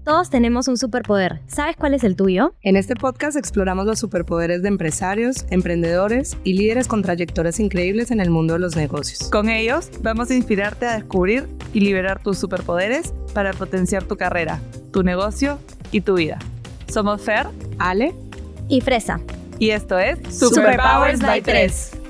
Todos tenemos un superpoder. ¿Sabes cuál es el tuyo? En este podcast exploramos los superpoderes de empresarios, emprendedores y líderes con trayectorias increíbles en el mundo de los negocios. Con ellos vamos a inspirarte a descubrir y liberar tus superpoderes para potenciar tu carrera, tu negocio y tu vida. Somos Fer, Ale y Fresa. Y esto es Superpowers by 3.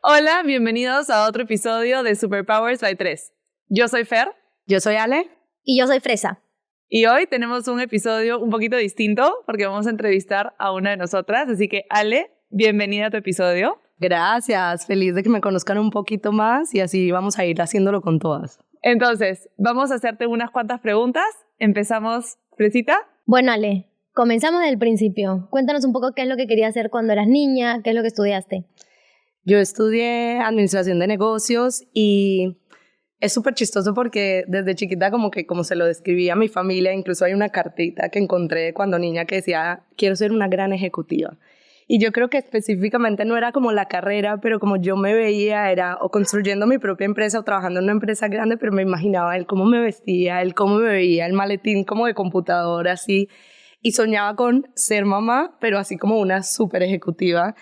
Hola, bienvenidos a otro episodio de Superpowers by 3. Yo soy Fer. Yo soy Ale. Y yo soy Fresa. Y hoy tenemos un episodio un poquito distinto porque vamos a entrevistar a una de nosotras. Así que, Ale, bienvenida a tu episodio. Gracias, feliz de que me conozcan un poquito más y así vamos a ir haciéndolo con todas. Entonces, vamos a hacerte unas cuantas preguntas. Empezamos, Fresita. Bueno, Ale, comenzamos del principio. Cuéntanos un poco qué es lo que querías hacer cuando eras niña, qué es lo que estudiaste. Yo estudié administración de negocios y es súper chistoso porque desde chiquita como se lo describí a mi familia, incluso hay una cartita que encontré cuando niña que decía, quiero ser una gran ejecutiva. Y yo creo que específicamente no era como la carrera, pero como yo me veía, era o construyendo mi propia empresa o trabajando en una empresa grande, pero me imaginaba el cómo me vestía, el cómo me veía, el maletín como de computadora, así. Y soñaba con ser mamá, pero así como una súper ejecutiva.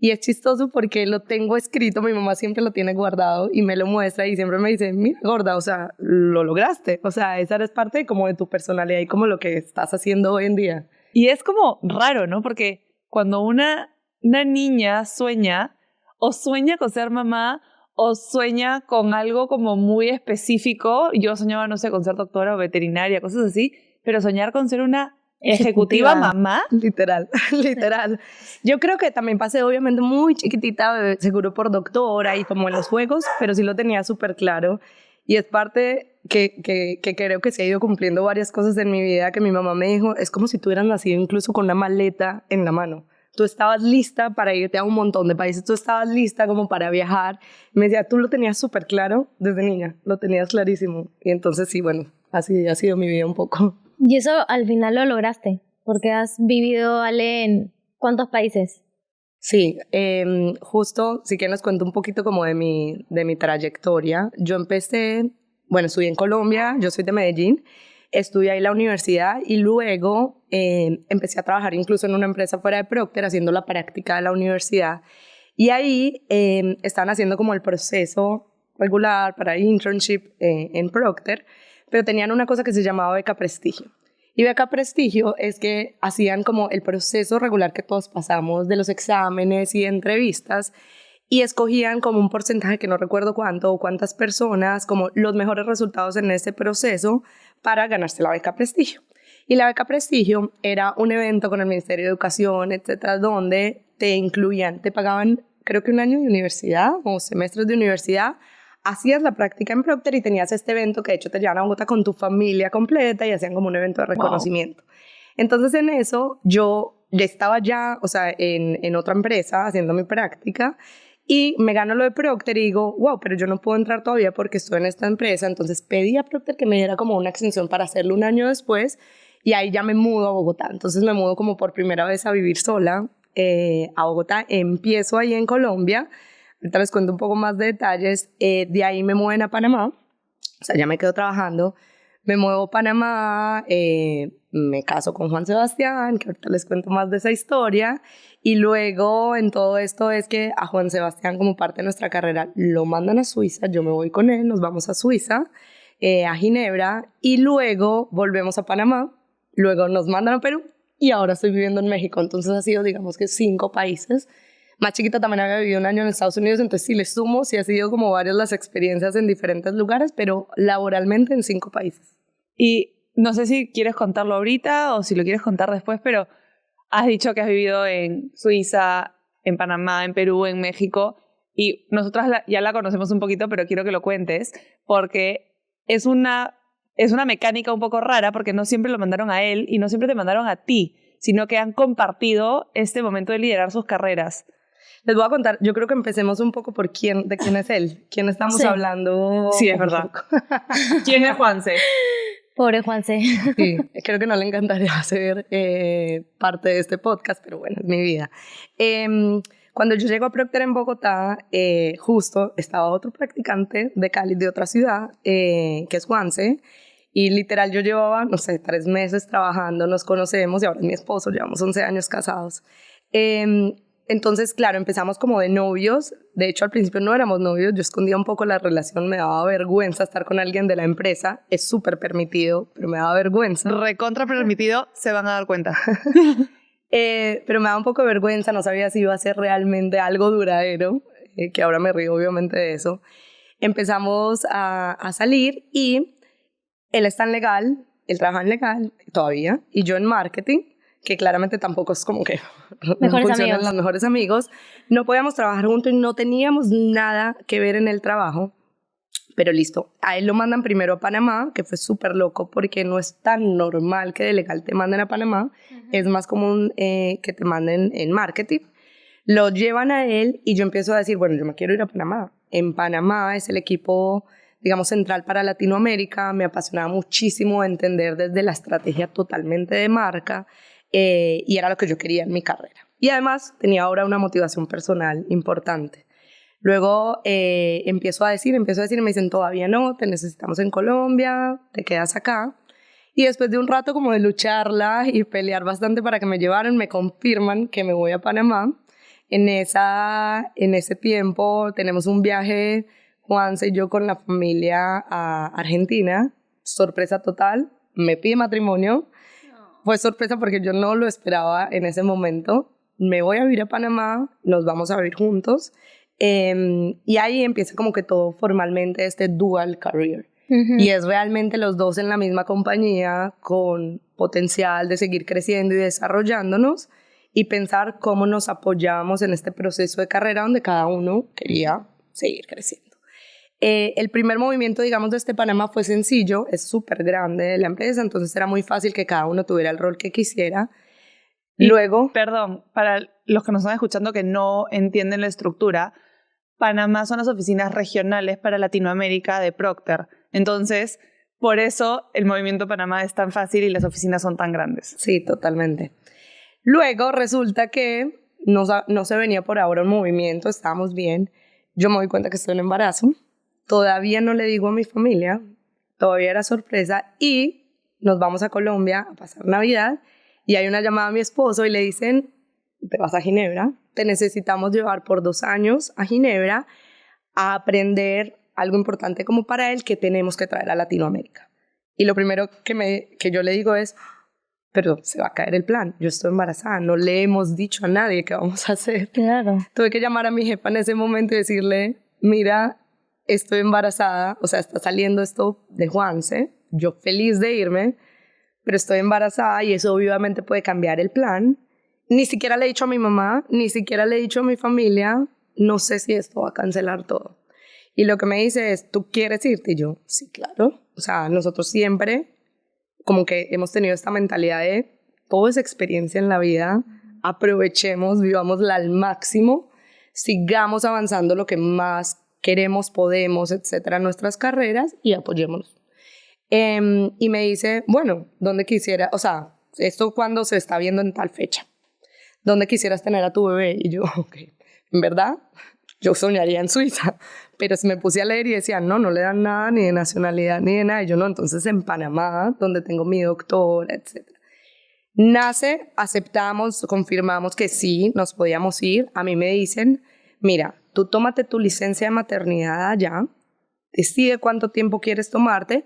Y es chistoso porque lo tengo escrito, mi mamá siempre lo tiene guardado y me lo muestra y siempre me dice, mira gorda, o sea, lo lograste. O sea, esa es parte como de tu personalidad y como lo que estás haciendo hoy en día. Y es como raro, ¿no? Porque cuando una niña sueña, o sueña con ser mamá, o sueña con algo como muy específico, yo soñaba, no sé, con ser doctora o veterinaria, cosas así, pero soñar con ser una ejecutiva mamá. Literal, literal. Yo creo que también pasé obviamente muy chiquitita, seguro por doctora y como en los juegos, pero sí lo tenía súper claro. Y es parte que creo que se ha ido cumpliendo varias cosas en mi vida, que mi mamá me dijo, es como si tú hubieras nacido incluso con una maleta en la mano. Tú estabas lista para irte a un montón de países, tú estabas lista como para viajar. Me decía, tú lo tenías súper claro desde niña, lo tenías clarísimo. Y entonces sí, bueno, así ha sido mi vida un poco. Y eso al final lo lograste, porque has vivido, Ale, ¿en cuántos países? Sí, justo, si quieren les cuento un poquito como de mi trayectoria. Yo empecé, bueno, estudié en Colombia, yo soy de Medellín, estudié ahí la universidad y luego empecé a trabajar incluso en una empresa fuera de Procter haciendo la práctica de la universidad. Y ahí estaban haciendo como el proceso regular para internship en Procter, pero tenían una cosa que se llamaba beca prestigio. Y beca prestigio es que hacían como el proceso regular que todos pasamos de los exámenes y entrevistas y escogían como un porcentaje que no recuerdo cuánto o cuántas personas, como los mejores resultados en ese proceso para ganarse la beca prestigio. Y la beca prestigio era un evento con el Ministerio de Educación, etcétera, donde te incluían, te pagaban creo que un año de universidad o semestres de universidad. Hacías la práctica en Procter y tenías este evento que de hecho te llevaban a Bogotá con tu familia completa y hacían como un evento de reconocimiento. Wow. Entonces en eso yo estaba ya, o sea, en otra empresa haciendo mi práctica y me gano lo de Procter y digo, wow, pero yo no puedo entrar todavía porque estoy en esta empresa. Entonces pedí a Procter que me diera como una extensión para hacerlo un año después y ahí ya me mudo a Bogotá. Entonces me mudo como por primera vez a vivir sola a Bogotá. Empiezo ahí en Colombia. Ahorita les cuento un poco más de detalles. De ahí me mueven a Panamá, o sea, ya me quedo trabajando. Me muevo a Panamá, me caso con Juan Sebastián, que ahorita les cuento más de esa historia. Y luego en todo esto es que a Juan Sebastián, como parte de nuestra carrera, lo mandan a Suiza. Yo me voy con él, nos vamos a Suiza, a Ginebra. Y luego volvemos a Panamá, luego nos mandan a Perú y ahora estoy viviendo en México. Entonces ha sido, digamos que 5 países. Más chiquita también había vivido un año en Estados Unidos, entonces sí le sumo, sí ha sido como varias las experiencias en diferentes lugares, pero laboralmente en 5 países. Y no sé si quieres contarlo ahorita o si lo quieres contar después, pero has dicho que has vivido en Suiza, en Panamá, en Perú, en México, y nosotras ya la conocemos un poquito, pero quiero que lo cuentes, porque es una mecánica un poco rara, porque no siempre lo mandaron a él y no siempre te mandaron a ti, sino que han compartido este momento de liderar sus carreras. Les voy a contar, yo creo que empecemos un poco por de quién es él, quién estamos hablando. Sí, es verdad. ¿Quién es Juanse? Pobre Juanse. Sí, creo que no le encantaría ser parte de este podcast, pero bueno, es mi vida. Cuando yo llego a Procter en Bogotá, justo estaba otro practicante de Cali, de otra ciudad, que es Juanse, Y literal yo llevaba, no sé, 3 meses trabajando, nos conocemos y ahora es mi esposo, llevamos 11 años casados. Entonces, claro, empezamos como de novios. De hecho, al principio no éramos novios, yo escondía un poco la relación, me daba vergüenza estar con alguien de la empresa. Es súper permitido, pero me daba vergüenza. Recontra permitido, se van a dar cuenta. Pero me daba un poco de vergüenza, no sabía si iba a ser realmente algo duradero, que ahora me río obviamente de eso. Empezamos a salir y él está en legal, él trabaja en legal todavía, y yo en marketing, que claramente tampoco es como que Mejores funcionan amigos. los mejores amigos. No podíamos trabajar juntos y no teníamos nada que ver en el trabajo, pero listo. A él lo mandan primero a Panamá, que fue súper loco porque no es tan normal que de legal te manden a Panamá, es más común que te manden en marketing. Lo llevan a él y yo empiezo a decir, bueno, yo me quiero ir a Panamá. En Panamá es el equipo, digamos, central para Latinoamérica. Me apasionaba muchísimo entender desde la estrategia totalmente de marca y era lo que yo quería en mi carrera. Y además tenía ahora una motivación personal importante. Luego empiezo a decir, y me dicen, todavía no, te necesitamos en Colombia, te quedas acá. Y después de un rato como de lucharla y pelear bastante para que me llevaran, me confirman que me voy a Panamá. En ese tiempo tenemos un viaje, Juanse y yo, con la familia a Argentina. Sorpresa total, me pide matrimonio. Fue sorpresa porque yo no lo esperaba en ese momento. Me voy a vivir a Panamá, nos vamos a vivir juntos. Y ahí empieza como que todo formalmente este dual career. Y es realmente los dos en la misma compañía con potencial de seguir creciendo y desarrollándonos y pensar cómo nos apoyábamos en este proceso de carrera donde cada uno quería seguir creciendo. El primer movimiento, digamos, de este Panamá fue sencillo, es súper grande la empresa, entonces era muy fácil que cada uno tuviera el rol que quisiera. Luego, perdón, para los que nos están escuchando que no entienden la estructura, Panamá son las oficinas regionales para Latinoamérica de Procter. Entonces, por eso el movimiento Panamá es tan fácil y las oficinas son tan grandes. Sí, totalmente. Luego resulta que no se venía por ahora un movimiento, estábamos bien. Yo me doy cuenta que estoy en embarazo. Todavía no le digo a mi familia, todavía era sorpresa, y nos vamos a Colombia a pasar Navidad y hay una llamada a mi esposo y le dicen, te vas a Ginebra, te necesitamos llevar por 2 años a Ginebra a aprender algo importante como para él que tenemos que traer a Latinoamérica. Y lo primero que yo le digo es, pero se va a caer el plan, yo estoy embarazada, no le hemos dicho a nadie qué vamos a hacer. Claro. Tuve que llamar a mi jefa en ese momento y decirle, mira, estoy embarazada, o sea, está saliendo esto de Juanse, yo feliz de irme, pero estoy embarazada y eso obviamente puede cambiar el plan. Ni siquiera le he dicho a mi mamá, ni siquiera le he dicho a mi familia, no sé si esto va a cancelar todo. Y lo que me dice es, ¿tú quieres irte? Y yo, sí, claro. O sea, nosotros siempre como que hemos tenido esta mentalidad de todo es experiencia en la vida, aprovechemos, vivámosla al máximo, sigamos avanzando lo que más queremos, podemos, etcétera, nuestras carreras y apoyémonos. Y me dice, bueno, ¿dónde quisiera? O sea, esto cuando se está viendo en tal fecha. ¿Dónde quisieras tener a tu bebé? Y yo, ok, en verdad, yo soñaría en Suiza, pero me puse a leer y decía, no le dan nada, ni de nacionalidad, ni de nada. Y yo, no, entonces en Panamá, donde tengo mi doctora, etcétera. Nace, aceptamos, confirmamos que sí, nos podíamos ir. A mí me dicen, mira, tú tómate tu licencia de maternidad allá, decide cuánto tiempo quieres tomarte,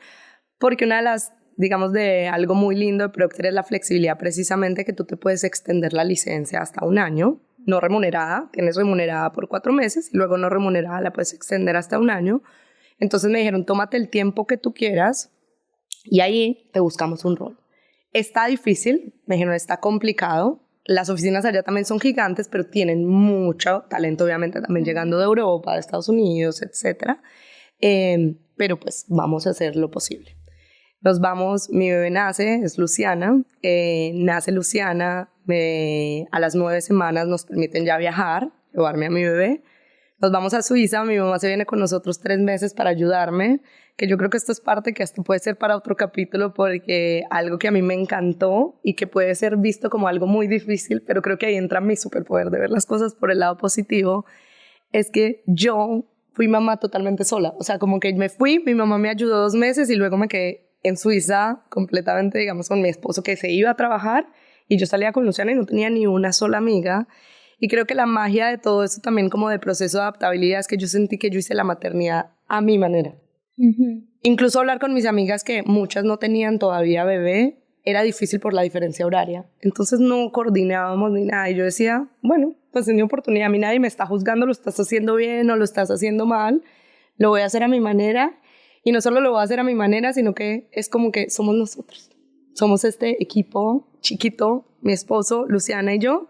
porque una de las, digamos, de algo muy lindo de Procter es la flexibilidad, precisamente que tú te puedes extender la licencia hasta 1 año, no remunerada, tienes remunerada por 4 meses y luego no remunerada la puedes extender hasta 1 año. Entonces me dijeron, tómate el tiempo que tú quieras y ahí te buscamos un rol. Está difícil, me dijeron, está complicado. Las oficinas allá también son gigantes, pero tienen mucho talento, obviamente, también llegando de Europa, de Estados Unidos, etc. Pero pues vamos a hacer lo posible. Nos vamos, mi bebé nace, es Luciana, nace Luciana, a las 9 semanas nos permiten ya viajar, llevarme a mi bebé. Nos vamos a Suiza, mi mamá se viene con nosotros 3 meses para ayudarme, que yo creo que esto es parte que hasta puede ser para otro capítulo, porque algo que a mí me encantó y que puede ser visto como algo muy difícil, pero creo que ahí entra mi superpoder de ver las cosas por el lado positivo, es que yo fui mamá totalmente sola. O sea, como que me fui, mi mamá me ayudó 2 meses y luego me quedé en Suiza completamente, digamos, con mi esposo que se iba a trabajar y yo salía con Luciana y no tenía ni una sola amiga. Y creo que la magia de todo eso también como de proceso de adaptabilidad es que yo sentí que yo hice la maternidad a mi manera. Incluso hablar con mis amigas que muchas no tenían todavía bebé era difícil por la diferencia horaria. Entonces no coordinábamos ni nada. Y yo decía, bueno, pues es mi oportunidad. A mí nadie me está juzgando, lo estás haciendo bien o lo estás haciendo mal. Lo voy a hacer a mi manera. Y no solo lo voy a hacer a mi manera, sino que es como que somos nosotros. Somos este equipo chiquito, mi esposo, Luciana y yo,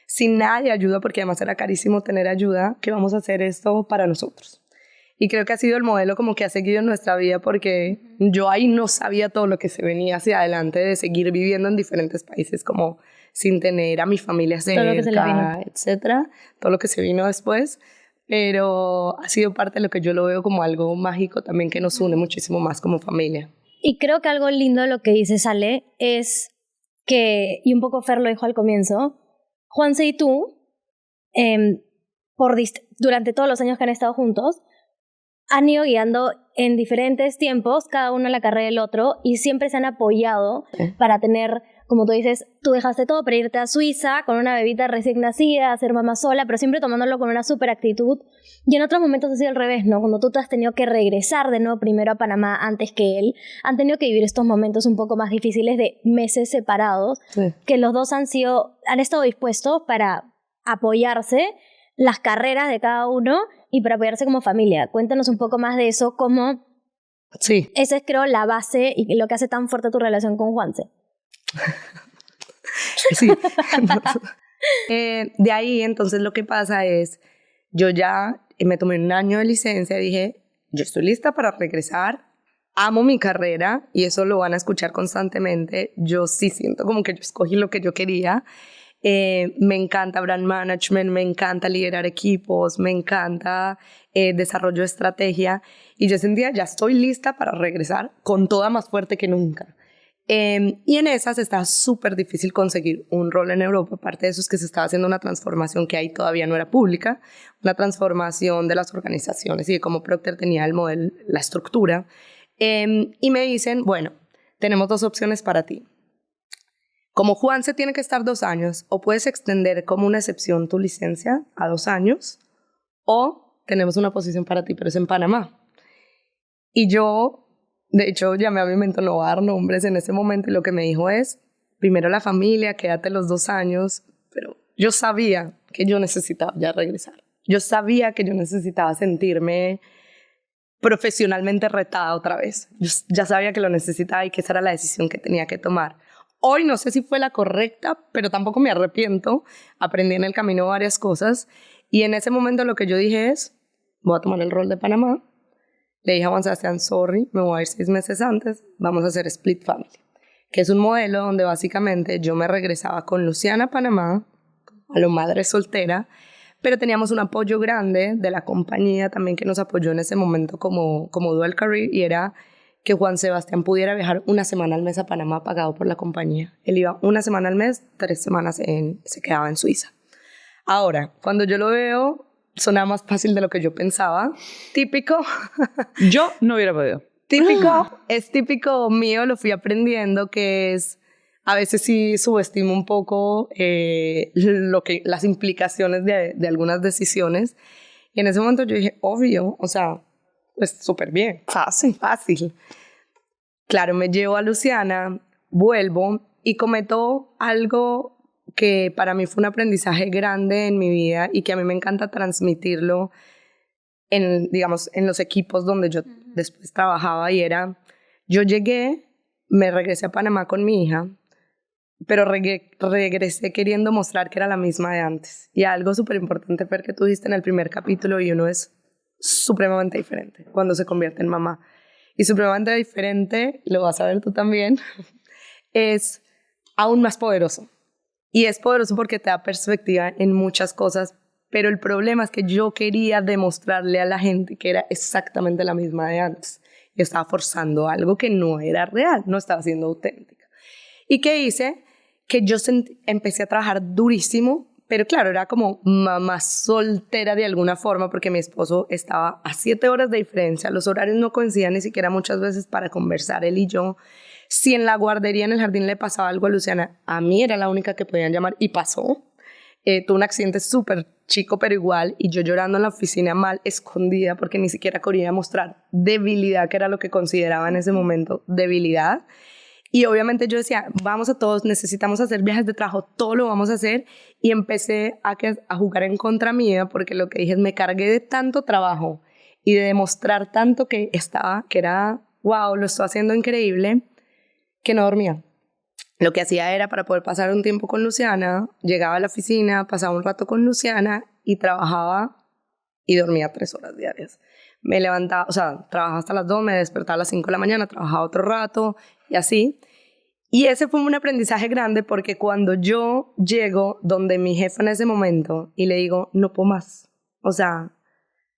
sin nadie ayuda, porque además era carísimo tener ayuda, que vamos a hacer esto para nosotros. Y creo que ha sido el modelo como que ha seguido en nuestra vida, porque yo ahí no sabía todo lo que se venía hacia adelante de seguir viviendo en diferentes países, como sin tener a mi familia cerca, etcétera, todo lo que se vino después. Pero ha sido parte de lo que yo lo veo como algo mágico también, que nos une muchísimo más como familia. Y creo que algo lindo de lo que dice Ale es que, y un poco Fer lo dijo al comienzo, Juanse y tú, durante todos los años que han estado juntos, han ido guiando en diferentes tiempos, cada uno en la carrera del otro, y siempre se han apoyado para tener, como tú dices, tú dejaste todo para irte a Suiza con una bebita recién nacida, a ser mamá sola, pero siempre tomándolo con una súper actitud. Y en otros momentos ha sido al revés, ¿no? Cuando tú te has tenido que regresar de nuevo primero a Panamá antes que él, han tenido que vivir estos momentos un poco más difíciles de meses separados, que los dos han estado dispuestos para apoyarse las carreras de cada uno y para apoyarse como familia. Cuéntanos un poco más de eso, cómo esa es, creo, la base y lo que hace tan fuerte tu relación con Juanse. Sí. De ahí, entonces, lo que pasa es, yo ya me tomé un año de licencia y dije, yo estoy lista para regresar, amo mi carrera y eso lo van a escuchar constantemente. Yo sí siento como que yo escogí lo que yo quería. Me encanta brand management, me encanta liderar equipos, me encanta desarrollo de estrategia y yo sentía ya estoy lista para regresar con toda más fuerte que nunca. Y en esas está súper difícil conseguir un rol en Europa. Aparte de eso es que se estaba haciendo una transformación que ahí todavía no era pública, una transformación de las organizaciones y de cómo Procter tenía el modelo, la estructura. Y me dicen, bueno, tenemos dos opciones para ti. Como Juanse tiene que estar 2 años, o puedes extender como una excepción tu licencia a 2 años, o tenemos una posición para ti, pero es en Panamá. Y yo, de hecho, llamé a mi mentor, no voy a dar nombres en ese momento, y lo que me dijo es, primero la familia, quédate los 2 años, pero yo sabía que yo necesitaba ya regresar. Yo sabía que yo necesitaba sentirme profesionalmente retada otra vez. Yo ya sabía que lo necesitaba y que esa era la decisión que tenía que tomar. Hoy no sé si fue la correcta, pero tampoco me arrepiento. Aprendí en el camino varias cosas. Y en ese momento lo que yo dije es, voy a tomar el rol de Panamá. Le dije a Juan Sebastián, sorry, me voy a ir 6 meses antes. Vamos a hacer Split Family, que es un modelo donde básicamente yo me regresaba con Luciana a Panamá, a lo madre soltera, pero teníamos un apoyo grande de la compañía también que nos apoyó en ese momento como Dual Career, y era que Juan Sebastián pudiera viajar 1 semana al mes a Panamá pagado por la compañía. Él iba 1 semana al mes, 3 semanas se quedaba en Suiza. Ahora, cuando yo lo veo, sonaba más fácil de lo que yo pensaba. Típico. Yo no hubiera podido. Es típico mío, lo fui aprendiendo, que es, a veces sí subestimo un poco las implicaciones de algunas decisiones. Y en ese momento yo dije, obvio, o sea, pues súper bien, fácil. Claro, me llevo a Luciana, vuelvo y cometo algo que para mí fue un aprendizaje grande en mi vida y que a mí me encanta transmitirlo en los equipos donde yo después trabajaba, y era, yo llegué, me regresé a Panamá con mi hija, pero regresé queriendo mostrar que era la misma de antes. Y algo súper importante, Fer, que tú dijiste en el primer capítulo, y uno es supremamente diferente cuando se convierte en mamá. Y supremamente diferente, lo vas a ver tú también, es aún más poderoso. Y es poderoso porque te da perspectiva en muchas cosas, pero el problema es que yo quería demostrarle a la gente que era exactamente la misma de antes. Yo estaba forzando algo que no era real, no estaba siendo auténtica. ¿Y qué hice? Que yo empecé a trabajar durísimo pero claro, era como mamá soltera de alguna forma porque mi esposo estaba a 7 horas de diferencia, los horarios no coincidían ni siquiera muchas veces para conversar él y yo. Si en la guardería, en el jardín le pasaba algo a Luciana, a mí era la única que podían llamar y pasó. Tuve un accidente súper chico pero igual y yo llorando en la oficina mal escondida porque ni siquiera quería mostrar debilidad, que era lo que consideraba en ese momento debilidad. Y obviamente yo decía, vamos a todos, necesitamos hacer viajes de trabajo, todo lo vamos a hacer. Y empecé a jugar en contra mía porque lo que dije es, me cargué de tanto trabajo y de demostrar tanto que era, wow, lo estoy haciendo increíble, que no dormía. Lo que hacía era, para poder pasar un tiempo con Luciana, llegaba a la oficina, pasaba un rato con Luciana y trabajaba y dormía 3 horas diarias. Me levantaba, o sea, trabajaba hasta las 2, me despertaba a las 5 de la mañana, trabajaba otro rato y así. Y ese fue un aprendizaje grande porque cuando yo llego donde mi jefa en ese momento y le digo, no puedo más, o sea,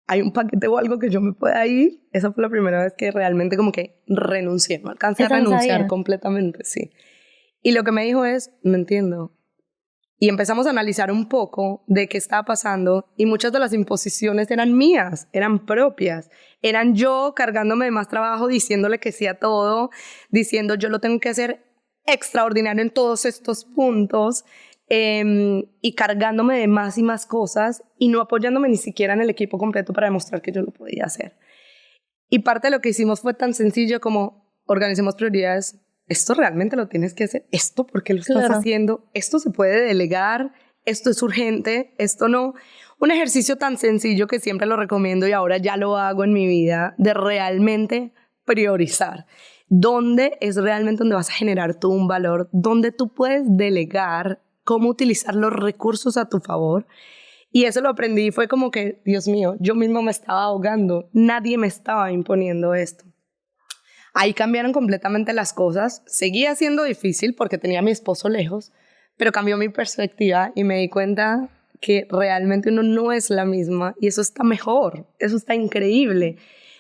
hay un paquete o algo que yo me pueda ir, esa fue la primera vez que realmente como que renuncié, no alcancé a renunciar completamente, sí. Y lo que me dijo es, no entiendo. Y empezamos a analizar un poco de qué estaba pasando y muchas de las imposiciones eran mías, eran propias. Eran yo cargándome de más trabajo, diciéndole que sí a todo, diciendo yo lo tengo que hacer extraordinario en todos estos puntos y cargándome de más y más cosas y no apoyándome ni siquiera en el equipo completo para demostrar que yo lo podía hacer. Y parte de lo que hicimos fue tan sencillo como organicemos prioridades. Esto realmente lo tienes que hacer, esto ¿por qué lo estás haciendo? Esto se puede delegar, esto es urgente, esto no. Un ejercicio tan sencillo que siempre lo recomiendo y ahora ya lo hago en mi vida, de realmente priorizar. ¿Dónde es realmente donde vas a generar tú un valor? ¿Dónde tú puedes delegar? ¿Cómo utilizar los recursos a tu favor? Y eso lo aprendí y fue como que, Dios mío, yo mismo me estaba ahogando, nadie me estaba imponiendo esto. Ahí cambiaron completamente las cosas. Seguía siendo difícil porque tenía a mi esposo lejos, pero cambió mi perspectiva y me di cuenta que realmente uno no es la misma y eso está mejor, eso está increíble.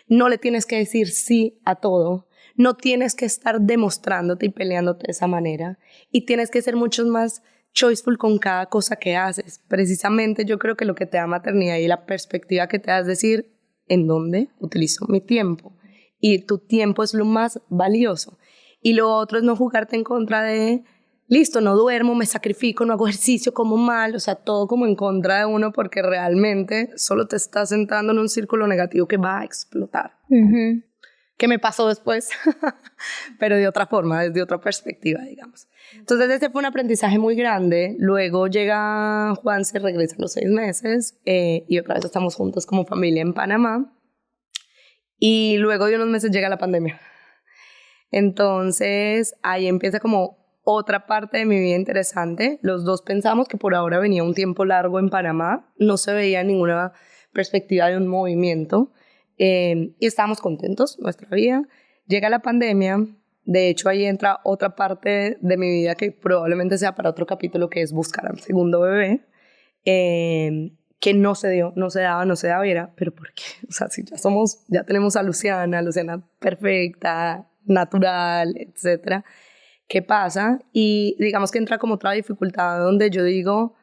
No le tienes que decir sí a todo, no tienes que estar demostrándote y peleándote de esa manera y tienes que ser mucho más choiceful con cada cosa que haces. Precisamente yo creo que lo que te da maternidad y la perspectiva que te da es decir, ¿en dónde utilizo mi tiempo? Y tu tiempo es lo más valioso. Y lo otro es no jugarte en contra de, listo, no duermo, me sacrifico, no hago ejercicio, como mal, o sea, todo como en contra de uno porque realmente solo te estás entrando en un círculo negativo que va a explotar. ¿Qué me pasó después? Pero de otra forma, desde otra perspectiva, digamos. Entonces ese fue un aprendizaje muy grande. Luego llega Juan, se regresa a los 6 meses y otra vez estamos juntos como familia en Panamá. Y luego de unos meses llega la pandemia. Entonces ahí empieza como otra parte de mi vida interesante. Los dos pensamos que por ahora venía un tiempo largo en Panamá. No se veía ninguna perspectiva de un movimiento. Y estábamos contentos, nuestra vida. Llega la pandemia. De hecho, ahí entra otra parte de mi vida que probablemente sea para otro capítulo, que es buscar al segundo bebé. Que no se dio, no se daba, y era, ¿pero por qué? O sea, si ya tenemos a Luciana perfecta, natural, etcétera, ¿qué pasa? Y digamos que entra como otra dificultad donde yo digo,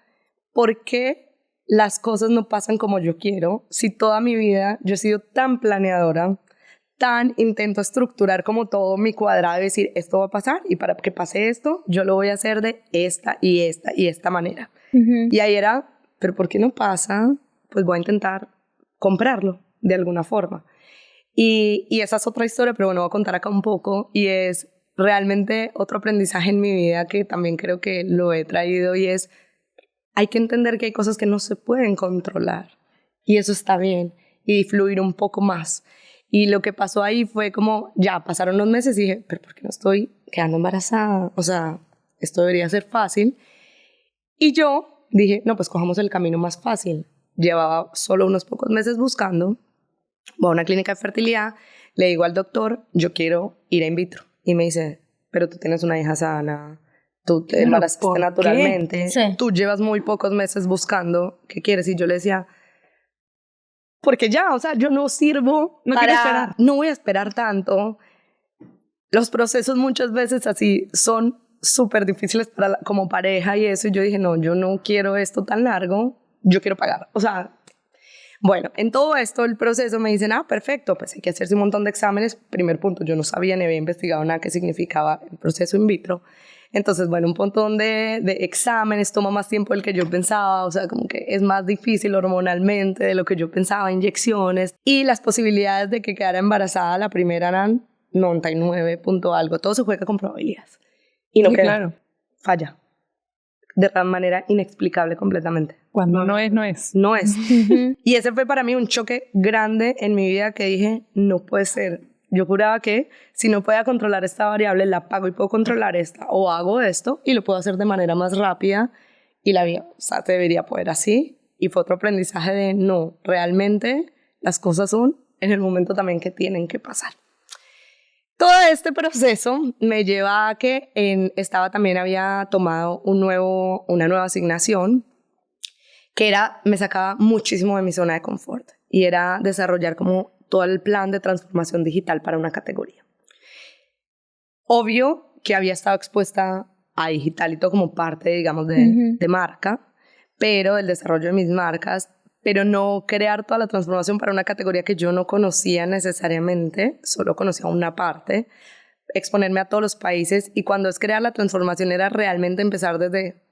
¿por qué las cosas no pasan como yo quiero? Si toda mi vida yo he sido tan planeadora, tan intento estructurar como todo mi cuadrado y decir, esto va a pasar y para que pase esto, yo lo voy a hacer de esta y esta manera. Y ahí era, pero ¿por qué no pasa? Pues voy a intentar comprarlo de alguna forma. Y esa es otra historia, pero bueno, voy a contar acá un poco y es realmente otro aprendizaje en mi vida que también creo que lo he traído y es, hay que entender que hay cosas que no se pueden controlar y eso está bien y fluir un poco más. Y lo que pasó ahí fue como, ya pasaron unos meses y dije, pero ¿por qué no estoy quedando embarazada? O sea, esto debería ser fácil. Y yo dije, no, pues cojamos el camino más fácil. Llevaba solo unos pocos meses buscando, voy a una clínica de fertilidad, le digo al doctor, yo quiero ir in vitro. Y me dice, pero tú tienes una hija sana, tú te embarazaste naturalmente, tú llevas muy pocos meses buscando, ¿qué quieres? Y yo le decía, porque ya, o sea, yo no sirvo, no quiero esperar, no voy a esperar tanto. Los procesos muchas veces así son súper difíciles como pareja y eso, y yo dije, no, yo no quiero esto tan largo, yo quiero pagar. O sea, bueno, en todo esto, el proceso me dicen, perfecto, pues hay que hacerse un montón de exámenes. Primer punto, yo no sabía ni había investigado nada que significaba el proceso in vitro. Entonces, bueno, un montón de exámenes, toma más tiempo del que yo pensaba, o sea, como que es más difícil hormonalmente de lo que yo pensaba, inyecciones, y las posibilidades de que quedara embarazada, la primera eran 99 punto algo, todo se juega con probabilidades. Y no sí, queda, claro. falla, de una manera inexplicable completamente. Cuando no es, no es. No es. Y ese fue para mí un choque grande en mi vida que dije, no puede ser. Yo juraba que si no podía controlar esta variable, la pago y puedo controlar esta, o hago esto y lo puedo hacer de manera más rápida y la vida, o sea, debería poder así. Y fue otro aprendizaje de no, realmente las cosas son en el momento también que tienen que pasar. Todo este proceso me lleva a que también había tomado una nueva asignación que me sacaba muchísimo de mi zona de confort y era desarrollar como todo el plan de transformación digital para una categoría. Obvio que había estado expuesta a digital y todo como parte, digamos, de marca, pero el desarrollo de mis marcas, pero no crear toda la transformación para una categoría que yo no conocía necesariamente, solo conocía una parte, exponerme a todos los países, y cuando es crear la transformación era realmente empezar desde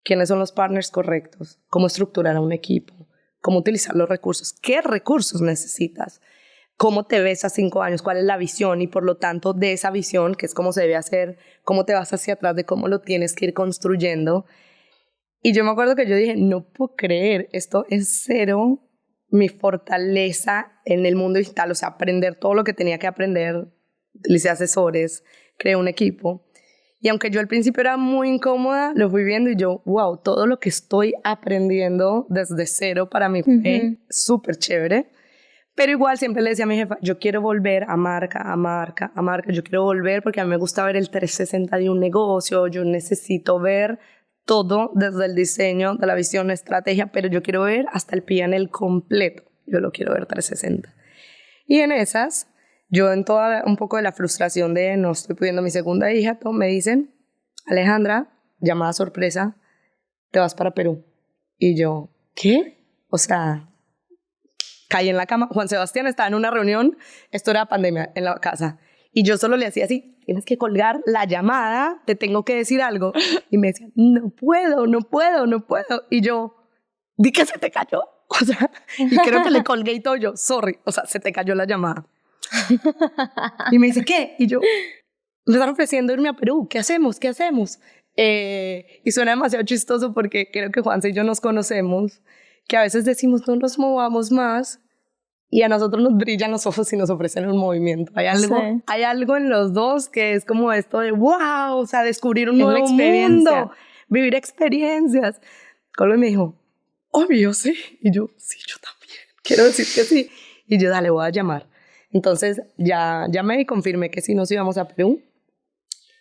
quiénes son los partners correctos, cómo estructurar a un equipo, cómo utilizar los recursos, qué recursos necesitas, cómo te ves a 5 años, cuál es la visión, y por lo tanto de esa visión, que es cómo se debe hacer, cómo te vas hacia atrás, de cómo lo tienes que ir construyendo. Y yo me acuerdo que yo dije, no puedo creer, esto es cero mi fortaleza en el mundo digital, o sea, aprender todo lo que tenía que aprender, utilicé asesores, creé un equipo. Y aunque yo al principio era muy incómoda, lo fui viendo y yo, wow, todo lo que estoy aprendiendo desde cero para mí fue súper chévere. Pero igual siempre le decía a mi jefa, yo quiero volver a marca, yo quiero volver porque a mí me gusta ver el 360 de un negocio, yo necesito ver todo desde el diseño, de la visión, la estrategia, pero yo quiero ver hasta el P&L completo, yo lo quiero ver 360. Y en esas, yo en toda un poco de la frustración de no estoy pudiendo mi segunda hija, todo, me dicen, Alejandra, llamada sorpresa, te vas para Perú. Y yo, ¿qué? O sea, caí en la cama. Juan Sebastián estaba en una reunión, esto era pandemia, en la casa. Y yo solo le hacía así, tienes que colgar la llamada, te tengo que decir algo. Y me decía, no puedo. Y yo, di que se te cayó. O sea, y creo que le colgué y todo yo, sorry, o sea, se te cayó la llamada. Y me dice, ¿qué? Y yo, me están ofreciendo irme a Perú, ¿qué hacemos? Y suena demasiado chistoso porque creo que Juanse y yo nos conocemos, que a veces decimos, no nos movamos más, y a nosotros nos brillan los ojos y nos ofrecen un movimiento. Hay algo en los dos que es como esto de wow, o sea, descubrir un nuevo mundo, vivir experiencias. Colby me dijo, obvio, sí. Y yo, sí, yo también, quiero decir que sí. Y yo, dale, voy a llamar. Entonces ya llamé y confirmé que sí nos íbamos a Perú.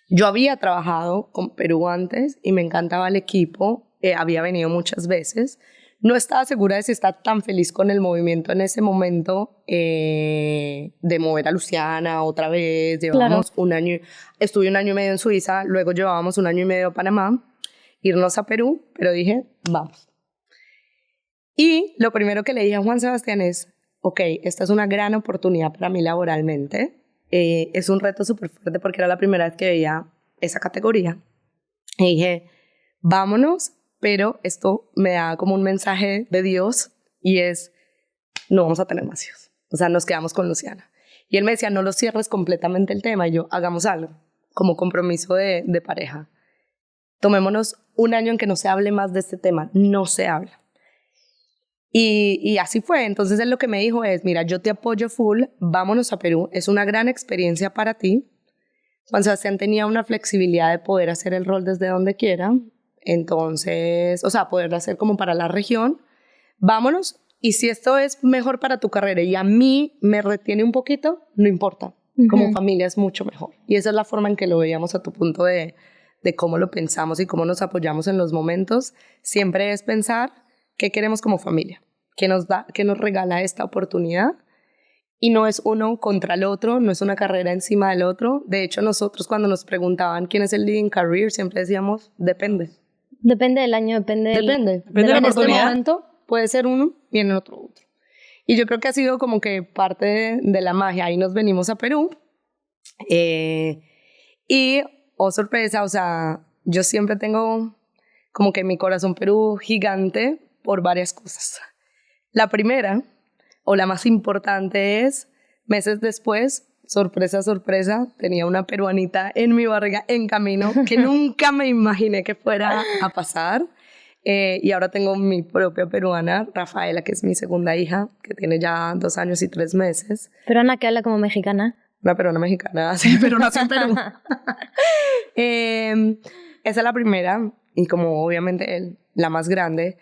Yo había trabajado con Perú antes y me encantaba el equipo, había venido muchas veces. No estaba segura de si estaba tan feliz con el movimiento en ese momento, de mover a Luciana otra vez. Llevábamos un año, estuve 1 año y medio en Suiza, luego llevábamos 1 año y medio a Panamá, irnos a Perú, pero dije, vamos. Y lo primero que le dije a Juan Sebastián es, ok, esta es una gran oportunidad para mí laboralmente, es un reto súper fuerte porque era la primera vez que veía esa categoría. Y dije, vámonos, pero esto me da como un mensaje de Dios y es, no vamos a tener más hijos. O sea, nos quedamos con Luciana. Y él me decía, no lo cierres completamente el tema. Y yo, hagamos algo, como compromiso de pareja. Tomémonos 1 año en que no se hable más de este tema. No se habla. Y así fue. Entonces él lo que me dijo es, mira, yo te apoyo full, vámonos a Perú. Es una gran experiencia para ti. Juan Sebastián tenía una flexibilidad de poder hacer el rol desde donde quiera. Entonces, o sea, poderlo hacer como para la región. Vámonos, y si esto es mejor para tu carrera y a mí me retiene un poquito, no importa. Como familia es mucho mejor. Y esa es la forma en que lo veíamos a tu punto de cómo lo pensamos y cómo nos apoyamos en los momentos. Siempre es pensar qué queremos como familia, qué nos regala esta oportunidad Y no es uno contra el otro, no es una carrera encima del otro. De hecho, nosotros cuando nos preguntaban quién es el leading career, siempre decíamos, depende. Depende del año, depende de la En oportunidad. este momento puede ser uno y en otro otro. Y yo creo que ha sido como que parte de la magia. Ahí nos venimos a Perú. Y, oh sorpresa, o sea, yo siempre tengo como que mi corazón Perú gigante por varias cosas. La primera, o la más importante, es meses después, sorpresa, sorpresa, tenía una peruanita en mi barriga en camino que nunca me imaginé que fuera a pasar. Y ahora tengo mi propia peruana, Rafaela, que es mi segunda hija, que tiene ya 2 años y 3 meses. Peruana que habla como mexicana. Una peruana mexicana, sí, pero nació en Perú. Esa es la primera, y como obviamente la más grande.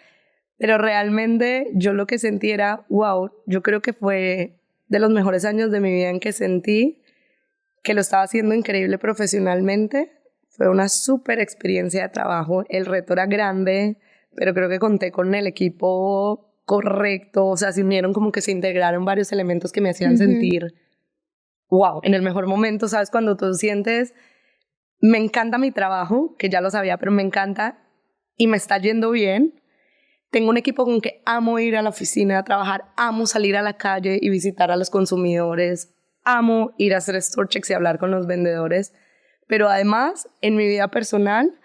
Pero realmente yo lo que sentí era, wow, yo creo que fue de los mejores años de mi vida en que sentí que lo estaba haciendo increíble profesionalmente. Fue una súper experiencia de trabajo. El reto era grande, pero creo que conté con el equipo correcto. O sea, se unieron como que se integraron varios elementos que me hacían sentir, wow, en el mejor momento, ¿sabes? Cuando tú sientes, me encanta mi trabajo, que ya lo sabía, pero me encanta y me está yendo bien. Tengo un equipo con que amo ir a la oficina a trabajar, amo salir a la calle y visitar a los consumidores, amo ir a hacer store checks y hablar con los vendedores, pero además en mi vida personal,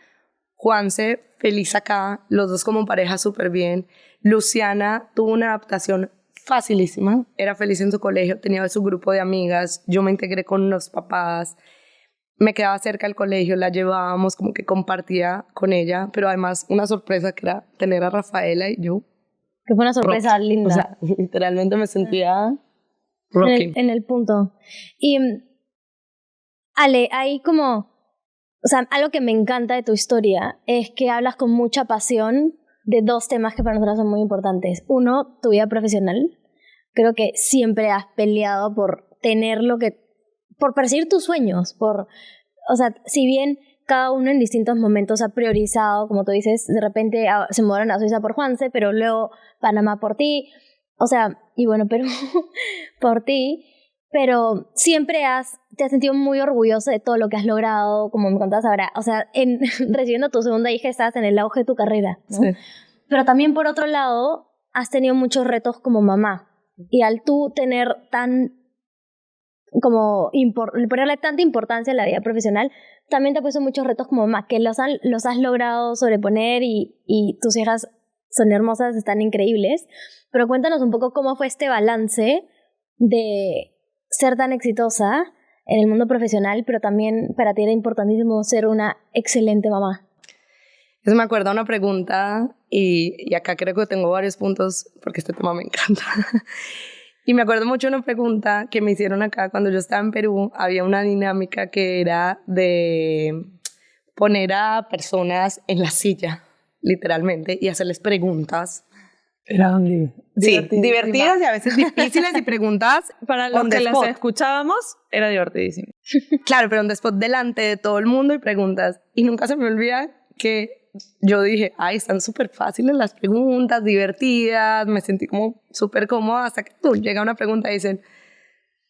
Juanse, feliz acá, los dos como pareja súper bien. Luciana tuvo una adaptación facilísima, era feliz en su colegio, tenía su grupo de amigas, yo me integré con los papás, me quedaba cerca del colegio, la llevábamos, como que compartía con ella, pero además una sorpresa que era tener a Rafaela y yo. Que fue una sorpresa linda. O sea, literalmente me sentía rocking. En el punto. Y Ale, hay como, o sea, algo que me encanta de tu historia es que hablas con mucha pasión de 2 temas que para nosotros son muy importantes. Uno, tu vida profesional. Creo que siempre has peleado por tener por perseguir tus sueños, o sea, si bien cada uno en distintos momentos ha priorizado, como tú dices, de repente se mudaron a Suiza por Juanse, pero luego Panamá por ti, o sea, y bueno, Perú por ti, pero siempre te has sentido muy orgulloso de todo lo que has logrado, como me contabas ahora, o sea, recibiendo tu segunda hija estás en el auge de tu carrera, ¿no? Sí. Pero también por otro lado, has tenido muchos retos como mamá, y al tú tener ponerle tanta importancia a la vida profesional, también te ha puesto muchos retos como mamá, que los has logrado sobreponer y tus hijas son hermosas, están increíbles. Pero cuéntanos un poco cómo fue este balance de ser tan exitosa en el mundo profesional, pero también para ti era importantísimo ser una excelente mamá. Eso me acuerda una pregunta y acá creo que tengo varios puntos porque este tema me encanta. Y me acuerdo mucho de una pregunta que me hicieron acá cuando yo estaba en Perú. Había una dinámica que era de poner a personas en la silla, literalmente, y hacerles preguntas. Eran divertidas y a veces difíciles y preguntas. Para los que las escuchábamos, era divertidísimo. Claro, pero on the spot delante de todo el mundo y preguntas. Y nunca se me olvida que yo dije, ay, están súper fáciles las preguntas, divertidas, me sentí como súper cómoda hasta que llega una pregunta y dicen,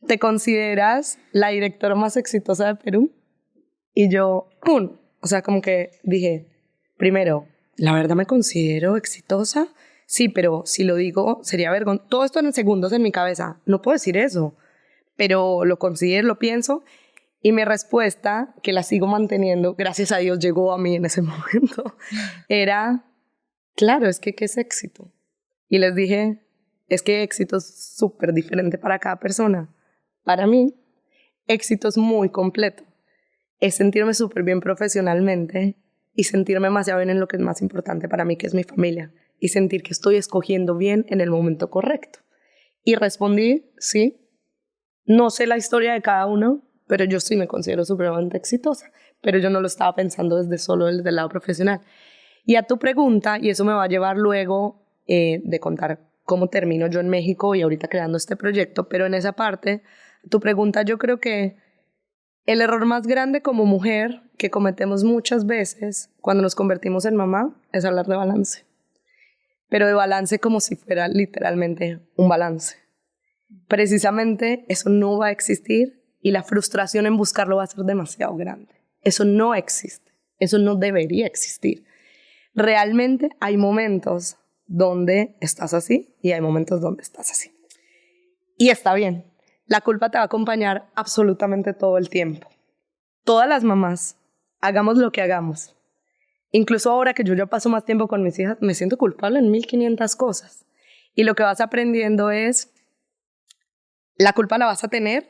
¿te consideras la directora más exitosa de Perú? Y yo, ¡pum! O sea, como que dije, primero, ¿la verdad me considero exitosa? Sí, pero si lo digo sería vergonzoso. Todo esto en segundos en mi cabeza, no puedo decir eso, pero lo considero, lo pienso. Y mi respuesta, que la sigo manteniendo, gracias a Dios llegó a mí en ese momento, era, claro, es que ¿qué es éxito? Y les dije, es que éxito es súper diferente para cada persona. Para mí, éxito es muy completo. Es sentirme súper bien profesionalmente y sentirme demasiado bien en lo que es más importante para mí, que es mi familia. Y sentir que estoy escogiendo bien en el momento correcto. Y respondí, sí, no sé la historia de cada uno, pero yo sí me considero supremamente exitosa, pero yo no lo estaba pensando desde el lado profesional. Y a tu pregunta, y eso me va a llevar luego de contar cómo termino yo en México y ahorita creando este proyecto, pero en esa parte, tu pregunta, yo creo que el error más grande como mujer que cometemos muchas veces cuando nos convertimos en mamá es hablar de balance, pero de balance como si fuera literalmente un balance. precisamente eso no va a existir y la frustración en buscarlo va a ser demasiado grande. Eso no existe, eso no debería existir. Realmente hay momentos donde estás así y hay momentos donde estás así. Y está bien, la culpa te va a acompañar absolutamente todo el tiempo. Todas las mamás, hagamos lo que hagamos. Incluso ahora que yo ya paso más tiempo con mis hijas, me siento culpable en 1500 cosas. Y lo que vas aprendiendo es, la culpa la vas a tener,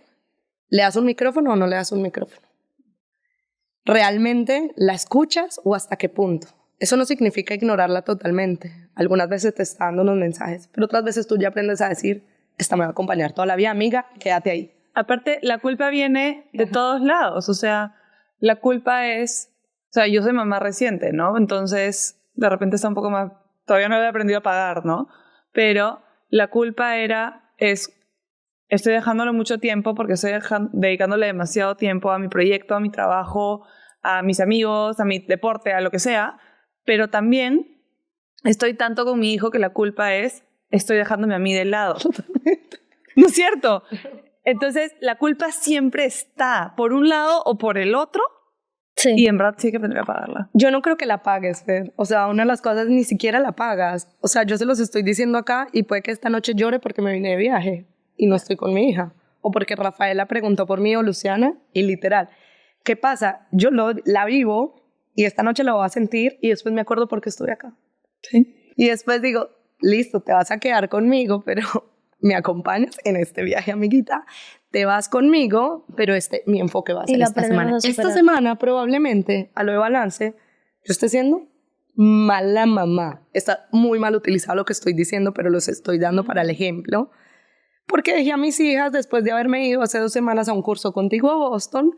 ¿le das un micrófono o no le das un micrófono? ¿Realmente la escuchas o hasta qué punto? Eso no significa ignorarla totalmente. Algunas veces te está dando unos mensajes, pero otras veces tú ya aprendes a decir, esta me va a acompañar toda la vida, amiga, quédate ahí. Aparte, la culpa viene de todos lados. O sea, la culpa es... O sea, yo soy mamá reciente, ¿no? Entonces, de repente está un poco más... Todavía no lo he aprendido a pagar, ¿no? Pero la culpa estoy dejándolo mucho tiempo porque estoy dedicándole demasiado tiempo a mi proyecto, a mi trabajo, a mis amigos, a mi deporte, a lo que sea. Pero también estoy tanto con mi hijo que la culpa estoy dejándome a mí de lado. ¿No es cierto? Entonces, la culpa siempre está por un lado o por el otro. Sí. Y en verdad sí que tendría que pagarla. Yo no creo que la pagues, Fer. O sea, una de las cosas ni siquiera la pagas. O sea, yo se los estoy diciendo acá y puede que esta noche llore porque me vine de viaje y no estoy con mi hija. O porque Rafaela preguntó por mí o Luciana y literal. ¿Qué pasa? Yo la vivo y esta noche la voy a sentir y después me acuerdo por qué estoy acá. Sí. Y después digo, listo, te vas a quedar conmigo, pero me acompañas en este viaje, amiguita. Te vas conmigo, pero mi enfoque va a ser esta semana. Esta semana probablemente, a lo de balance, yo estoy siendo mala mamá. Está muy mal utilizado lo que estoy diciendo, pero los estoy dando para el ejemplo. Porque dejé a mis hijas después de haberme ido hace 2 semanas a un curso contigo a Boston.